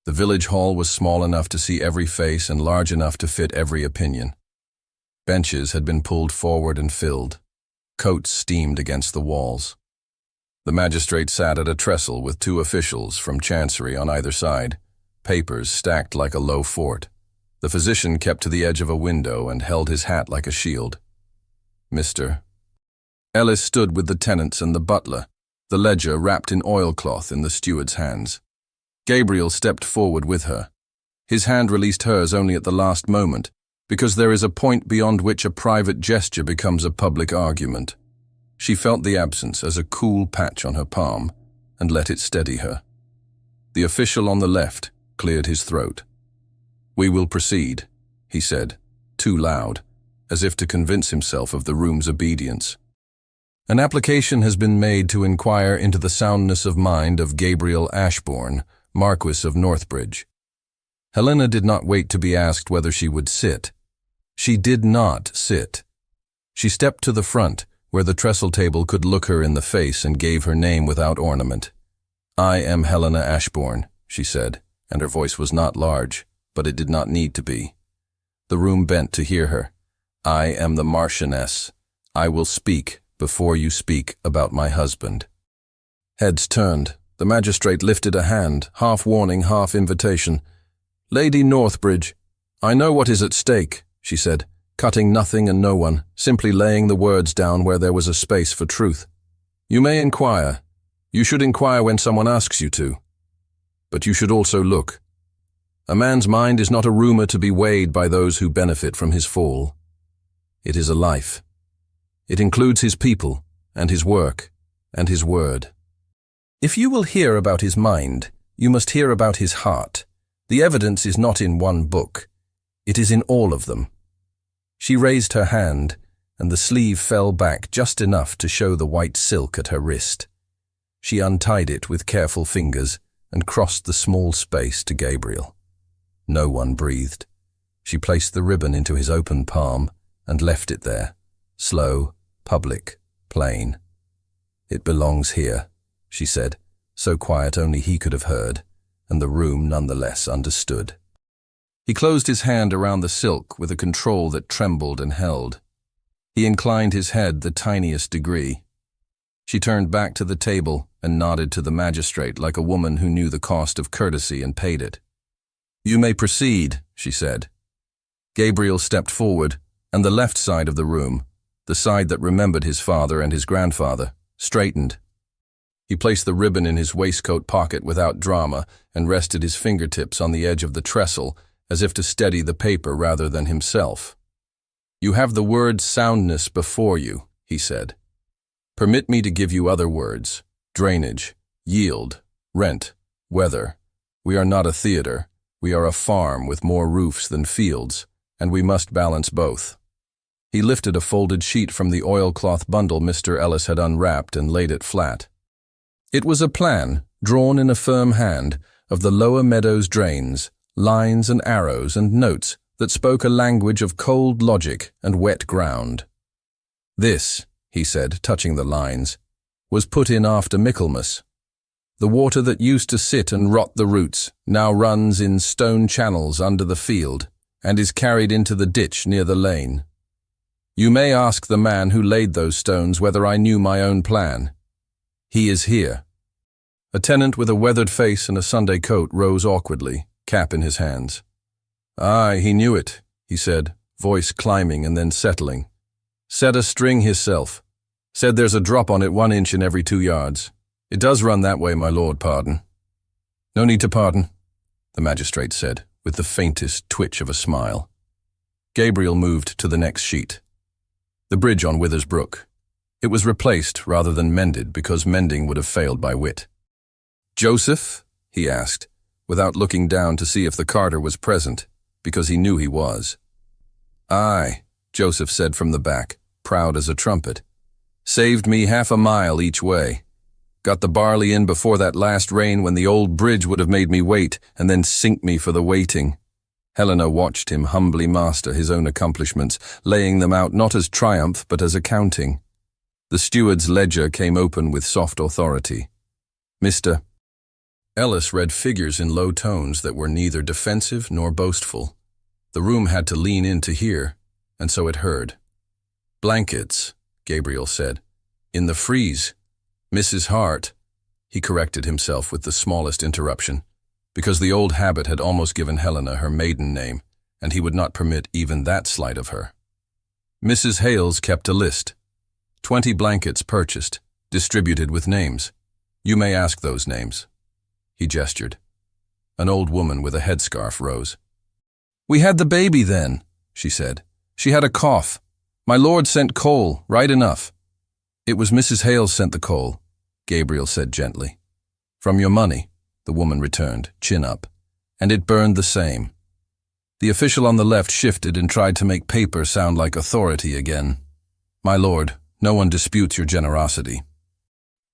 Speaker 1: The village hall was small enough to see every face and large enough to fit every opinion. Benches had been pulled forward and filled. Coats steamed against the walls. The magistrate sat at a trestle with two officials from Chancery on either side, papers stacked like a low fort. The physician kept to the edge of a window and held his hat like a shield. "Mr." Ellis stood with the tenants and the butler, the ledger wrapped in oilcloth in the steward's hands. Gabriel stepped forward with her. His hand released hers only at the last moment, because there is a point beyond which a private gesture becomes a public argument. She felt the absence as a cool patch on her palm and let it steady her. The official on the left cleared his throat. "We will proceed," he said, too loud, as if to convince himself of the room's obedience. "An application has been made to inquire into the soundness of mind of Gabriel Ashbourne, Marquis of Northbridge." Helena did not wait to be asked whether she would sit. She did not sit. She stepped to the front, where the trestle table could look her in the face, and gave her name without ornament. "I am Helena Ashbourne," she said, and her voice was not large, but it did not need to be. The room bent to hear her. "I am the Marchioness. I will speak before you speak about my husband." Heads turned. The magistrate lifted a hand, half warning, half invitation. "Lady Northbridge, I know what is at stake," she said, cutting nothing and no one, simply laying the words down where there was a space for truth. "You may inquire. You should inquire when someone asks you to. But you should also look. A man's mind is not a rumor to be weighed by those who benefit from his fall. It is a life. It includes his people, and his work, and his word. If you will hear about his mind, you must hear about his heart. The evidence is not in one book. It is in all of them." She raised her hand, and the sleeve fell back just enough to show the white silk at her wrist. She untied it with careful fingers and crossed the small space to Gabriel. No one breathed. She placed the ribbon into his open palm and left it there, slow, public, plain. "It belongs here," she said, so quiet only he could have heard, and the room nonetheless understood. He closed his hand around the silk with a control that trembled and held. He inclined his head the tiniest degree. She turned back to the table and nodded to the magistrate like a woman who knew the cost of courtesy and paid it. "You may proceed," she said. Gabriel stepped forward, and the left side of the room, the side that remembered his father and his grandfather, straightened. He placed the ribbon in his waistcoat pocket without drama and rested his fingertips on the edge of the trestle, as if to steady the paper rather than himself. "You have the word soundness before you," he said. "Permit me to give you other words: drainage, yield, rent, weather. We are not a theater. We are a farm with more roofs than fields, and we must balance both." He lifted a folded sheet from the oilcloth bundle Mr. Ellis had unwrapped and laid it flat. It was a plan, drawn in a firm hand, of the lower meadows drains, lines and arrows and notes that spoke a language of cold logic and wet ground. "This," he said, touching the lines, "was put in after Michaelmas. The water that used to sit and rot the roots now runs in stone channels under the field and is carried into the ditch near the lane. You may ask the man who laid those stones whether I knew my own plan. He is here." A tenant with a weathered face and a Sunday coat rose awkwardly, cap in his hands. "Aye, he knew it," he said, voice climbing and then settling. "Set a string hisself. Said there's a drop on it 1 inch in every 2 yards. It does run that way, my lord, pardon." "No need to pardon," the magistrate said, with the faintest twitch of a smile. Gabriel moved to the next sheet. The bridge on Withers Brook. It was replaced rather than mended because mending would have failed by wit. "Joseph?" he asked, without looking down to see if the carter was present, because he knew he was. "Aye," Joseph said from the back, proud as a trumpet. "Saved me 1/2 mile each way. Got the barley in before that last rain when the old bridge would have made me wait and then sink me for the waiting." Helena watched him humbly master his own accomplishments, laying them out not as triumph but as accounting. The steward's ledger came open with soft authority. "Mr. Ellis read figures in low tones that were neither defensive nor boastful. The room had to lean in to hear, and so it heard. "Blankets," Gabriel said. "In the freeze. Mrs. Hart." He corrected himself with the smallest interruption. because the old habit had almost given Helena her maiden name, and he would not permit even that slight of her. Mrs. Hales kept a list. 20 blankets purchased, distributed with names. You may ask those names. He gestured. An old woman with a headscarf rose. We had the baby then, she said. She had a cough. My lord sent coal, right enough. It was Mrs. Hales sent the coal, Gabriel said gently. From your money, the woman returned, chin up, and it burned the same. The official on the left shifted and tried to make paper sound like authority again. My lord, no one disputes your generosity.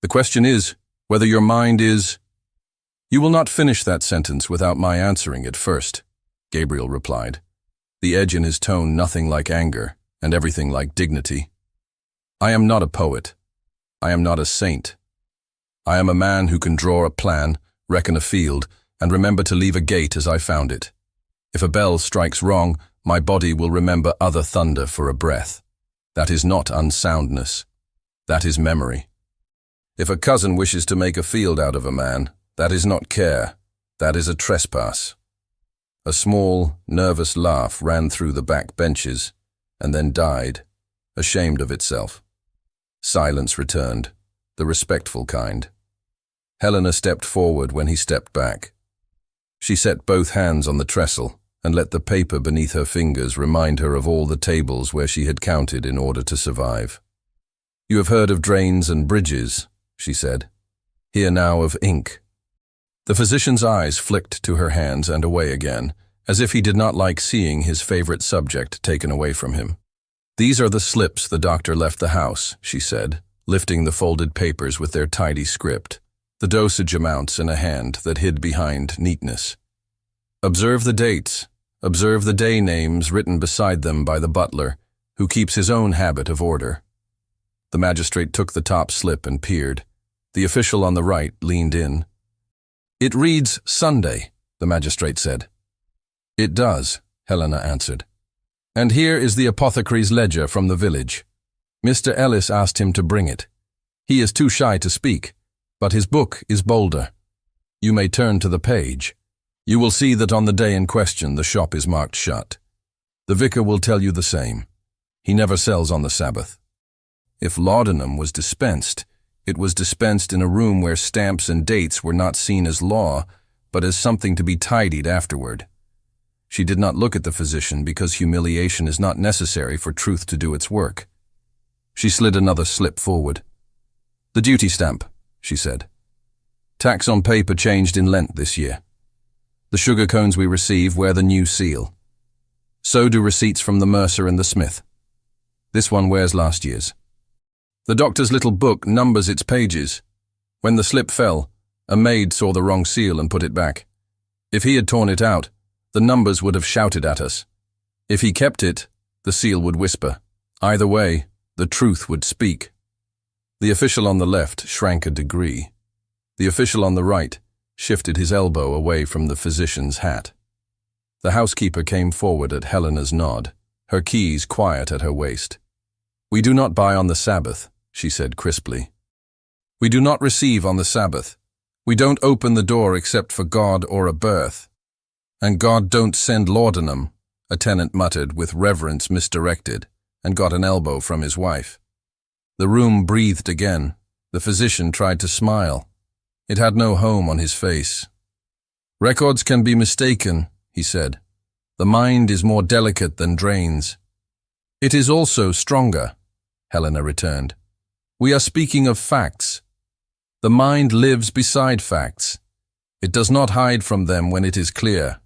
Speaker 1: The question is, whether your mind is— You will not finish that sentence without my answering it first, Gabriel replied, the edge in his tone nothing like anger and everything like dignity. I am not a poet. I am not a saint. I am a man who can draw a plan, reckon a field, and remember to leave a gate as I found it. If a bell strikes wrong, my body will remember other thunder for a breath. That is not unsoundness. That is memory. If a cousin wishes to make a field out of a man, that is not care. That is a trespass. A small, nervous laugh ran through the back benches, and then died, ashamed of itself. Silence returned, the respectful kind. Helena stepped forward when he stepped back. She set both hands on the trestle and let the paper beneath her fingers remind her of all the tables where she had counted in order to survive. You have heard of drains and bridges, she said. Hear now of ink. The physician's eyes flicked to her hands and away again, as if he did not like seeing his favorite subject taken away from him. These are the slips the doctor left the house, she said, lifting the folded papers with their tidy script, the dosage amounts in a hand that hid behind neatness. Observe the dates. Observe the day names written beside them by the butler, who keeps his own habit of order. The magistrate took the top slip and peered. The official on the right leaned in. It reads Sunday, the magistrate said. It does, Helena answered. And here is the apothecary's ledger from the village. Mr. Ellis asked him to bring it. He is too shy to speak, but his book is bolder. You may turn to the page. You will see that on the day in question the shop is marked shut. The vicar will tell you the same. He never sells on the Sabbath. If laudanum was dispensed, it was dispensed in a room where stamps and dates were not seen as law, but as something to be tidied afterward. She did not look at the physician because humiliation is not necessary for truth to do its work. She slid another slip forward. The duty stamp, she said. Tax on paper changed in Lent this year. The sugar cones we receive wear the new seal. So do receipts from the mercer and the smith. This one wears last year's. The doctor's little book numbers its pages. When the slip fell, a maid saw the wrong seal and put it back. If he had torn it out, the numbers would have shouted at us. If he kept it, the seal would whisper. Either way, the truth would speak. The official on the left shrank a degree. The official on the right shifted his elbow away from the physician's hat. The housekeeper came forward at Helena's nod, her keys quiet at her waist. We do not buy on the Sabbath, she said crisply. We do not receive on the Sabbath. We don't open the door except for God or a birth. And God don't send laudanum, a tenant muttered with reverence misdirected, and got an elbow from his wife. The room breathed again. The physician tried to smile. It had no home on his face. Records can be mistaken, he said. The mind is more delicate than drains. It is also stronger, Helena returned. We are speaking of facts. The mind lives beside facts. It does not hide from them when it is clear.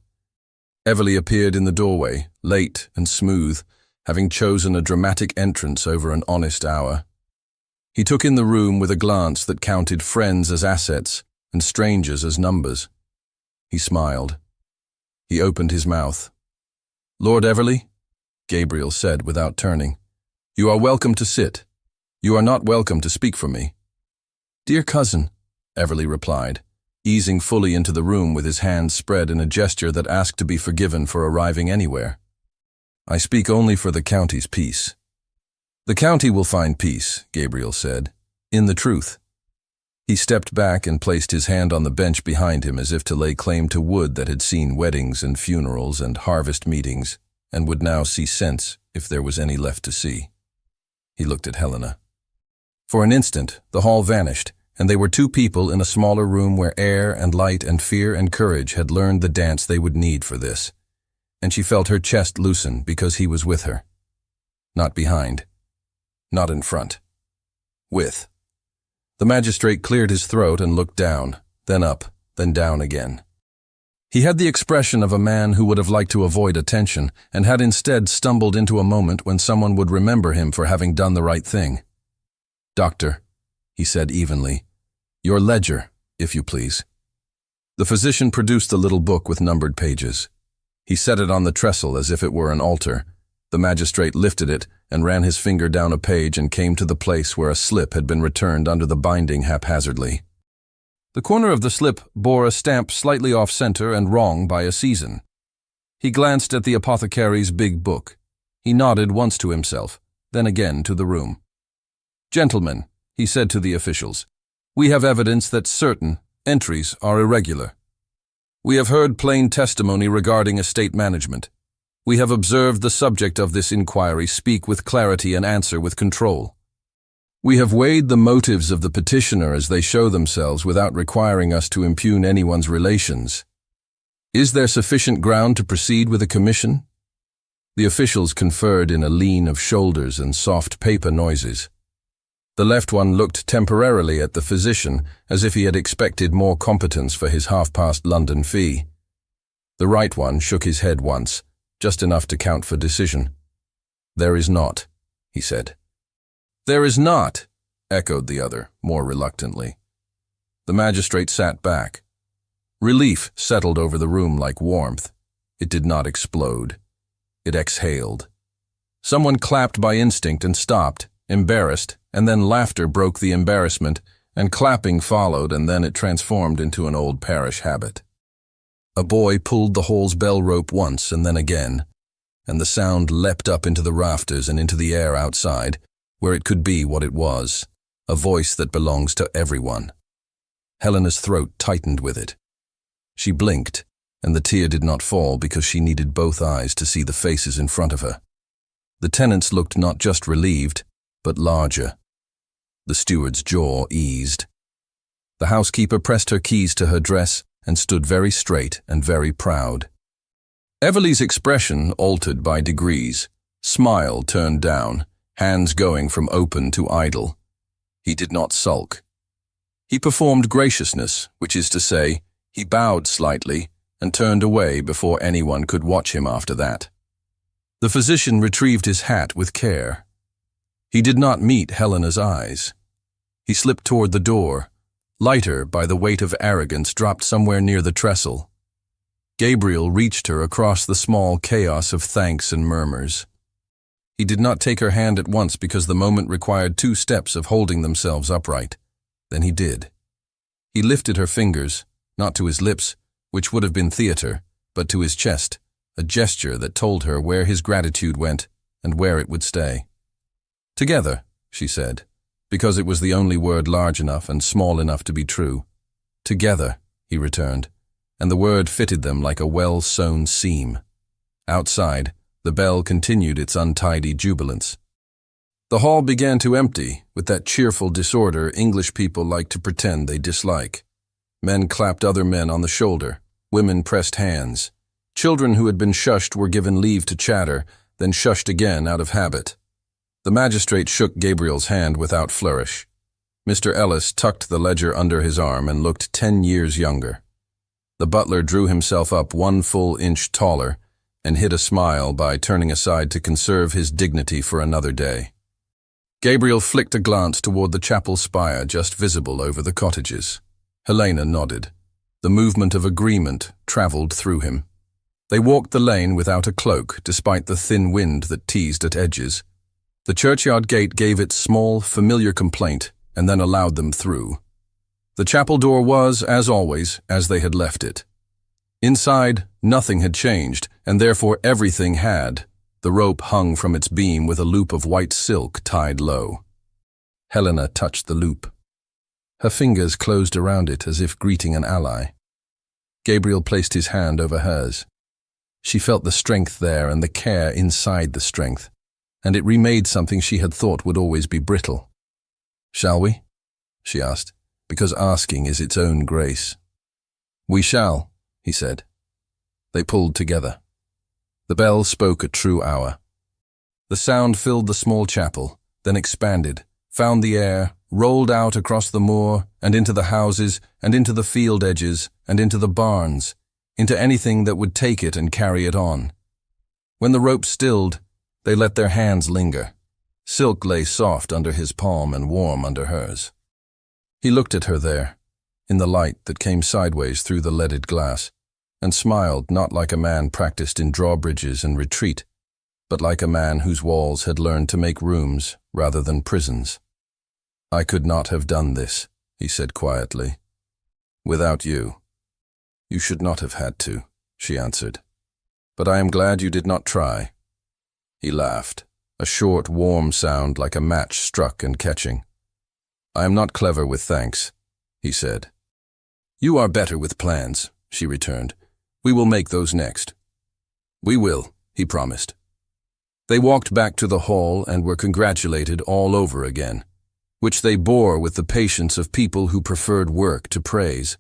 Speaker 1: Everly appeared in the doorway, late and smooth, having chosen a dramatic entrance over an honest hour. He took in the room with a glance that counted friends as assets and strangers as numbers. He smiled. He opened his mouth. Lord Everly, Gabriel said without turning, you are welcome to sit. You are not welcome to speak for me. Dear cousin, Everly replied, easing fully into the room with his hands spread in a gesture that asked to be forgiven for arriving anywhere. I speak only for the county's peace. The county will find peace, Gabriel said, in the truth. He stepped back and placed his hand on the bench behind him as if to lay claim to wood that had seen weddings and funerals and harvest meetings and would now see sense if there was any left to see. He looked at Helena. For an instant, the hall vanished, and they were two people in a smaller room where air and light and fear and courage had learned the dance they would need for this. And she felt her chest loosen because he was with her. Not behind. Not in front. With. The magistrate cleared his throat and looked down, then up, then down again. He had the expression of a man who would have liked to avoid attention and had instead stumbled into a moment when someone would remember him for having done the right thing. "Doctor," he said evenly, "your ledger, if you please." The physician produced the little book with numbered pages. He set it on the trestle as if it were an altar. The magistrate lifted it and ran his finger down a page and came to the place where a slip had been returned under the binding haphazardly. The corner of the slip bore a stamp slightly off-center and wrong by a season. He glanced at the apothecary's big book. He nodded once to himself, then again to the room. "Gentlemen," he said to the officials, "we have evidence that certain entries are irregular. We have heard plain testimony regarding estate management. We have observed the subject of this inquiry speak with clarity and answer with control. We have weighed the motives of the petitioner as they show themselves without requiring us to impugn anyone's relations. Is there sufficient ground to proceed with a commission?" The officials conferred in a lean of shoulders and soft paper noises. The left one looked temporarily at the physician as if he had expected more competence for his half-past London fee. The right one shook his head once, just enough to count for decision. "There is not," he said. "There is not," echoed the other, more reluctantly. The magistrate sat back. Relief settled over the room like warmth. It did not explode. It exhaled. Someone clapped by instinct and stopped, embarrassed, and then laughter broke the embarrassment, and clapping followed, and then it transformed into an old parish habit. A boy pulled the hall's bell rope once and then again, and the sound leapt up into the rafters and into the air outside, where it could be what it was, a voice that belongs to everyone. Helena's throat tightened with it. She blinked, and the tear did not fall because she needed both eyes to see the faces in front of her. The tenants looked not just relieved, but larger. The steward's jaw eased. The housekeeper pressed her keys to her dress and stood very straight and very proud. Everleigh's expression altered by degrees, smile turned down, hands going from open to idle. He did not sulk. He performed graciousness, which is to say, he bowed slightly and turned away before anyone could watch him after that. The physician retrieved his hat with care. He did not meet Helena's eyes. He slipped toward the door, lighter by the weight of arrogance dropped somewhere near the trestle. Gabriel reached her across the small chaos of thanks and murmurs. He did not take her hand at once because the moment required 2 steps of holding themselves upright. Then he did. He lifted her fingers, not to his lips, which would have been theater, but to his chest, a gesture that told her where his gratitude went and where it would stay. "Together," she said, because it was the only word large enough and small enough to be true. "Together," he returned, and the word fitted them like a well-sewn seam. Outside, the bell continued its untidy jubilance. The hall began to empty, with that cheerful disorder English people like to pretend they dislike. Men clapped other men on the shoulder. Women pressed hands. Children who had been shushed were given leave to chatter, then shushed again out of habit. The magistrate shook Gabriel's hand without flourish. Mr. Ellis tucked the ledger under his arm and looked 10 years younger. The butler drew himself up 1 full inch taller and hid a smile by turning aside to conserve his dignity for another day. Gabriel flicked a glance toward the chapel spire just visible over the cottages. Helena nodded. The movement of agreement traveled through him. They walked the lane without a cloak, despite the thin wind that teased at edges. The churchyard gate gave its small, familiar complaint, and then allowed them through. The chapel door was, as always, as they had left it. Inside, nothing had changed, and therefore everything had. The rope hung from its beam with a loop of white silk tied low. Helena touched the loop. Her fingers closed around it as if greeting an ally. Gabriel placed his hand over hers. She felt the strength there and the care inside the strength, and it remade something she had thought would always be brittle. "Shall we?" she asked, because asking is its own grace. "We shall," he said. They pulled together. The bell spoke a true hour. The sound filled the small chapel, then expanded, found the air, rolled out across the moor and into the houses and into the field edges and into the barns, into anything that would take it and carry it on. When the rope stilled, they let their hands linger. Silk lay soft under his palm and warm under hers. He looked at her there, in the light that came sideways through the leaded glass, and smiled not like a man practiced in drawbridges and retreat, but like a man whose walls had learned to make rooms rather than prisons. "I could not have done this," he said quietly. "Without you." "You should not have had to," she answered. "But I am glad you did not try." He laughed, a short, warm sound like a match struck and catching. "I am not clever with thanks," he said. "You are better with plans," she returned. "We will make those next." "We will," he promised. They walked back to the hall and were congratulated all over again, which they bore with the patience of people who preferred work to praise.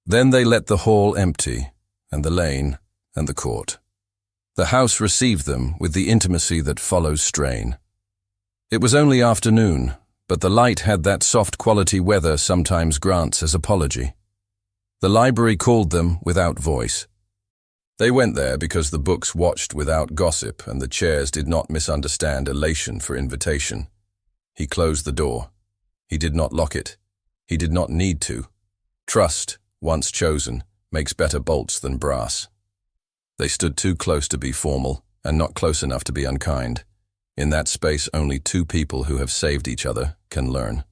Speaker 1: Then they let the hall empty, and the lane, and the court. The house received them with the intimacy that follows strain. It was only afternoon, but the light had that soft quality weather sometimes grants as apology. The library called them without voice. They went there because the books watched without gossip and the chairs did not misunderstand elation for invitation. He closed the door. He did not lock it. He did not need to. Trust, once chosen, makes better bolts than brass. They stood too close to be formal and not close enough to be unkind. In that space, only two people who have saved each other can learn.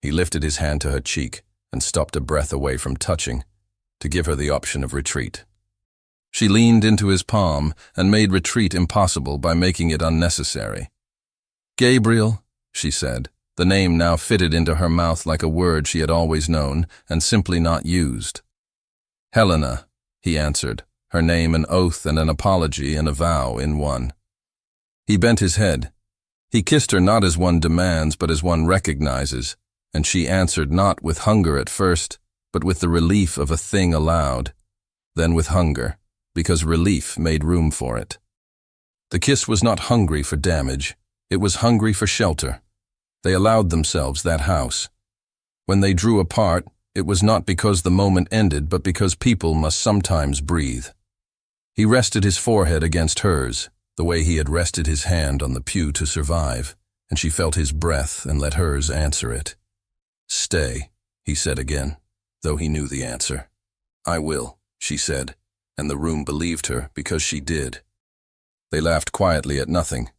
Speaker 1: He lifted his hand to her cheek and stopped a breath away from touching, to give her the option of retreat. She leaned into his palm and made retreat impossible by making it unnecessary. "Gabriel," she said. The name now fitted into her mouth like a word she had always known and simply not used. "Helena," he answered, her name an oath and an apology and a vow in one. He bent his head. He kissed her not as one demands but as one recognizes, and she answered not with hunger at first, but with the relief of a thing allowed, then with hunger, because relief made room for it. The kiss was not hungry for damage, it was hungry for shelter. They allowed themselves that house. When they drew apart, it was not because the moment ended, but because people must sometimes breathe. He rested his forehead against hers, the way he had rested his hand on the pew to survive, and she felt his breath and let hers answer it. "Stay," he said again, though he knew the answer. "I will," she said, and the room believed her because she did. They laughed quietly at nothing,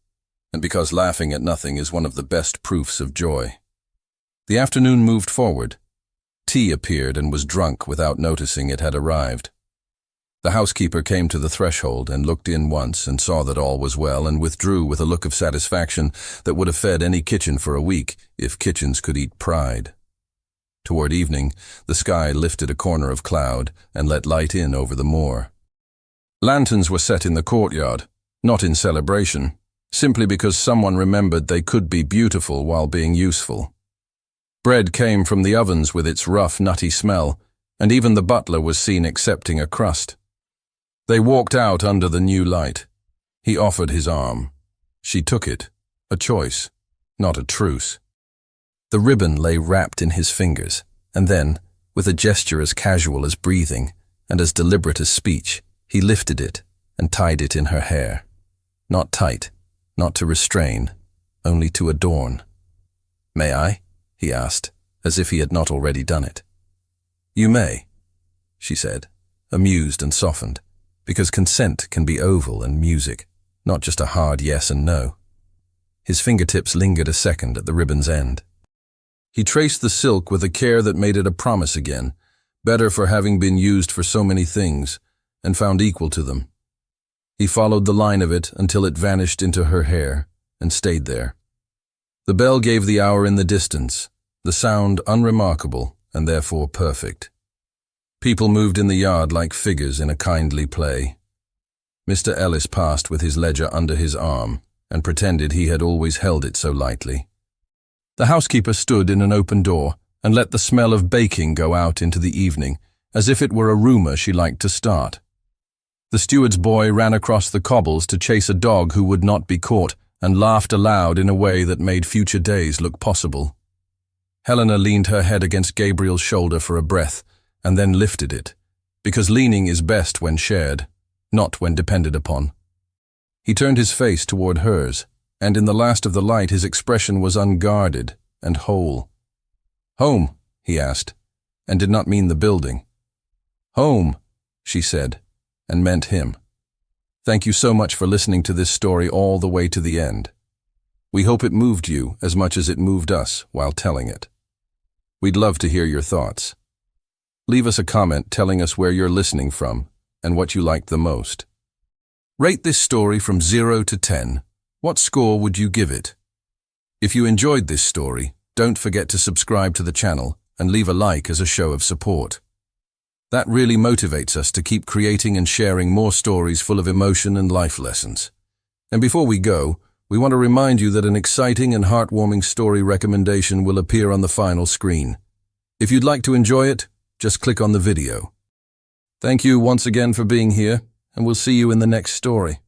Speaker 1: and because laughing at nothing is one of the best proofs of joy. The afternoon moved forward. Tea appeared and was drunk without noticing it had arrived. The housekeeper came to the threshold and looked in once and saw that all was well and withdrew with a look of satisfaction that would have fed any kitchen for a week if kitchens could eat pride. Toward evening, the sky lifted a corner of cloud and let light in over the moor. Lanterns were set in the courtyard, not in celebration, simply because someone remembered they could be beautiful while being useful. Bread came from the ovens with its rough, nutty smell, and even the butler was seen accepting a crust. They walked out under the new light. He offered his arm. She took it, a choice, not a truce. The ribbon lay wrapped in his fingers, and then, with a gesture as casual as breathing and as deliberate as speech, he lifted it and tied it in her hair. Not tight, not to restrain, only to adorn. "May I?" he asked, as if he had not already done it. "You may," she said, amused and softened, because consent can be oval and music, not just a hard yes and no. His fingertips lingered a second at the ribbon's end. He traced the silk with a care that made it a promise again, better for having been used for so many things, and found equal to them. He followed the line of it until it vanished into her hair, and stayed there. The bell gave the hour in the distance, the sound unremarkable and therefore perfect. People moved in the yard like figures in a kindly play. Mr. Ellis passed with his ledger under his arm and pretended he had always held it so lightly. The housekeeper stood in an open door and let the smell of baking go out into the evening, as if it were a rumor she liked to start. The steward's boy ran across the cobbles to chase a dog who would not be caught and laughed aloud in a way that made future days look possible. Helena leaned her head against Gabriel's shoulder for a breath and then lifted it, because leaning is best when shared, not when depended upon. He turned his face toward hers, and in the last of the light his expression was unguarded and whole. "Home?" he asked, and did not mean the building. "Home," she said, and meant him. Thank you so much for listening to this story all the way to the end. We hope it moved you as much as it moved us while telling it. We'd love to hear your thoughts. Leave us a comment telling us where you're listening from and what you liked the most. Rate this story from 0 to 10. What score would you give it? If you enjoyed this story, don't forget to subscribe to the channel and leave a like as a show of support. That really motivates us to keep creating and sharing more stories full of emotion and life lessons. And before we go, we want to remind you that an exciting and heartwarming story recommendation will appear on the final screen. If you'd like to enjoy it, just click on the video. Thank you once again for being here, and we'll see you in the next story.